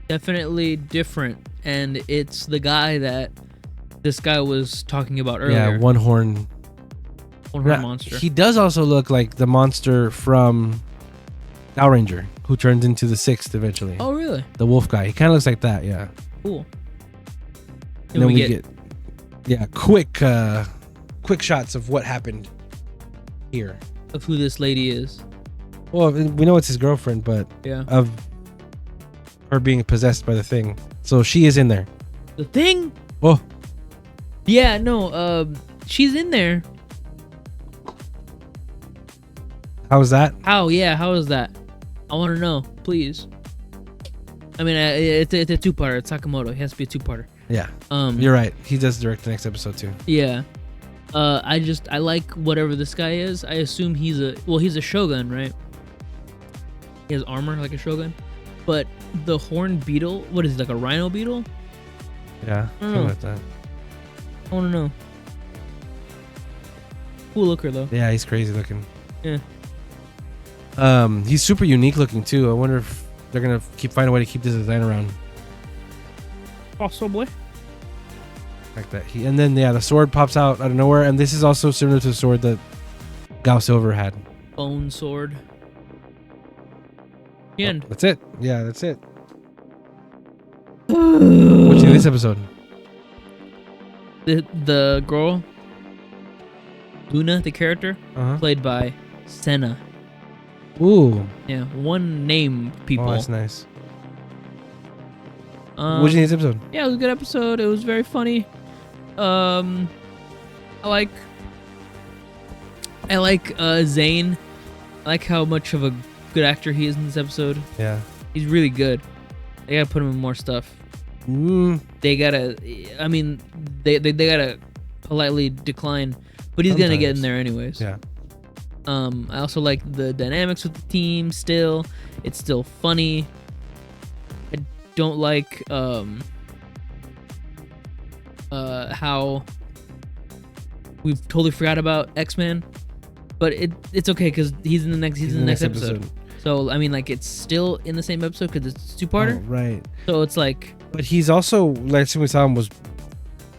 definitely different, and it's the guy that this guy was talking about earlier. Yeah, one horn monster. He does also look like the monster from Power Ranger, who turns into the 6th eventually. Oh, really? The wolf guy. He kind of looks like that. Yeah. Cool. And then we get quick shots of what happened here. Of who this lady is. Well, we know it's his girlfriend, but Yeah. of her being possessed by the thing. So she is in there. The thing? Oh, Yeah, no, she's in there. how's that? How? Yeah, how is that? I want to know, please. I mean, it's a two-parter. It's Sakamoto. It has to be a two-parter. Yeah. You're right. He does direct the next episode too. Yeah. I like whatever this guy is. I assume he's a shogun, right? He has armor like a shogun. But the horned beetle, what is he, like a rhino beetle? Yeah. Something like that. I want to know. Cool looker though. Yeah, he's crazy looking. Yeah. He's super unique looking too. I wonder if they're gonna find a way to keep this design around Possibly. like that. And then the sword pops out of nowhere, and this is also similar to the sword that Gao Silver had. Bone sword. The end. That's it. Yeah, that's it. What you think of this episode? The girl, Luna, the character, Uh-huh. played by Senna. Ooh. Yeah, one name people. Oh, that's nice. What do you think of this episode? Yeah, it was a good episode. It was very funny. I like Zane. I like how much of a good actor he is in this episode. Yeah. He's really good. They gotta put him in more stuff. They gotta. I mean, they gotta politely decline, but he's gonna get in there anyways. Yeah. I also like the dynamics with the team. Still, it's still funny. I don't like how we've totally forgot about X-Men, but it's okay because he's in the next episode. So I mean, like, it's still in the same episode because it's two-parter. Oh, right. So it's like, But he's also, last time we saw him,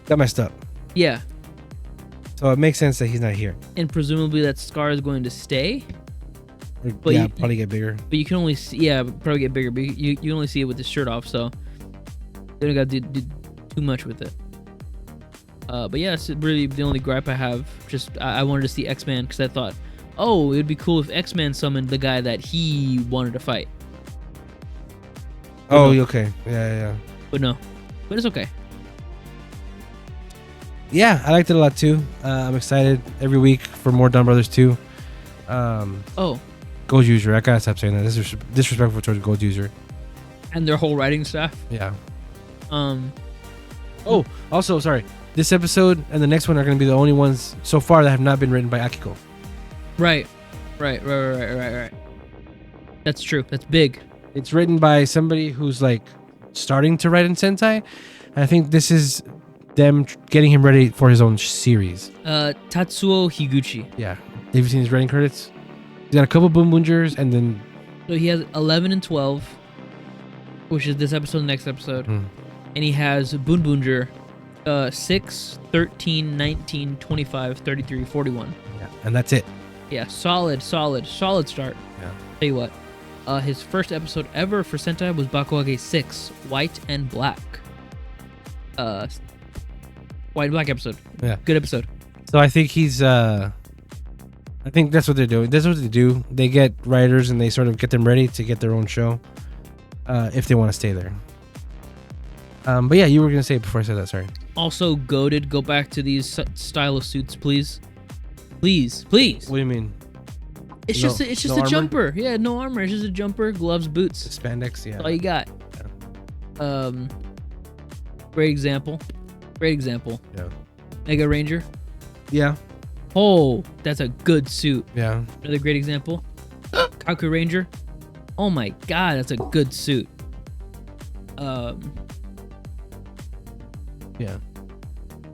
got messed up. yeah, So it makes sense that he's not here. and presumably that scar is going to stay. Like, But yeah, you- probably get bigger. But you can only see, yeah, probably get bigger. But you can only see it with his shirt off, so they don't got to do too much with it. But yeah, it's really the only gripe I have. Just I wanted to see X-Man because I thought, oh, it'd be cool if X-Man summoned the guy that he wanted to fight. Oh, okay. Yeah. But no, but it's okay. Yeah, I liked it a lot too. I'm excited every week for more Dumb Brothers 2. Oh, Gozyuger. I gotta stop saying that. This is disrespectful towards Gozyuger. and their whole writing staff. Yeah. Oh, Also, sorry. This episode and the next one are going to be the only ones so far that have not been written by Akiko. right. That's true. That's big. It's written by somebody who's like starting to write in Sentai. And I think this is them getting him ready for his own series. Tatsuo Higuchi. Yeah. Have you seen his writing credits? He's got a couple Boom Boongers and then... So he has 11 and 12, which is this episode and next episode. And he has Boon Boonger 6, 13, 19, 25, 33, 41. Yeah. And that's it. Yeah, solid start. Yeah. Tell you what, his first episode ever for Sentai was Bakuage 6, White and Black. White and Black episode. Yeah. Good episode. So I think he's. I think that's what they're doing. That's what they do. They get writers and they sort of get them ready to get their own show, if they want to stay there. But yeah, you were gonna say it before I said that. Sorry. Also, goated. Go back to these style of suits, please. Please, please. What do you mean? It's No- just a no armor? jumper. Yeah, no armor. It's just a jumper, gloves, boots. Spandex. Yeah. That's all you got. Great example. Great example. Yeah. Mega Ranger. Yeah. Oh, that's a good suit. Yeah. Another great example. Kaku Ranger. Oh my god, that's a good suit. Yeah.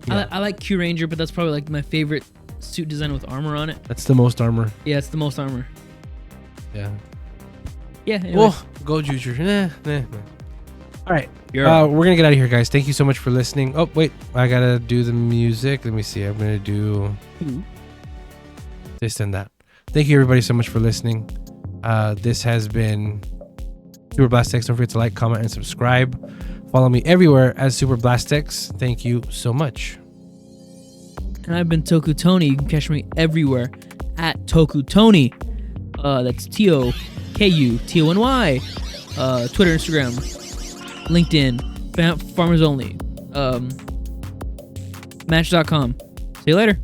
I like Q Ranger, but that's probably like my favorite suit design with armor on it. That's the most armor. Yeah, it's the most armor. Yeah. Yeah. Anyway. Oh, Gozyuger. Nah. All right. You're We're gonna get out of here, guys. Thank you so much for listening. Oh wait, I gotta do the music. Let me see. I'm gonna do this and that. Thank you everybody so much for listening. This has been Super Blast X. Don't forget to like, comment, and subscribe. Follow me everywhere as Super Blast X. Thank you so much. And I've been Toku Tony. You can catch me everywhere at Toku Tony. That's TOKUTONY. Twitter, Instagram, LinkedIn, Farmers Only, Match.com. See you later.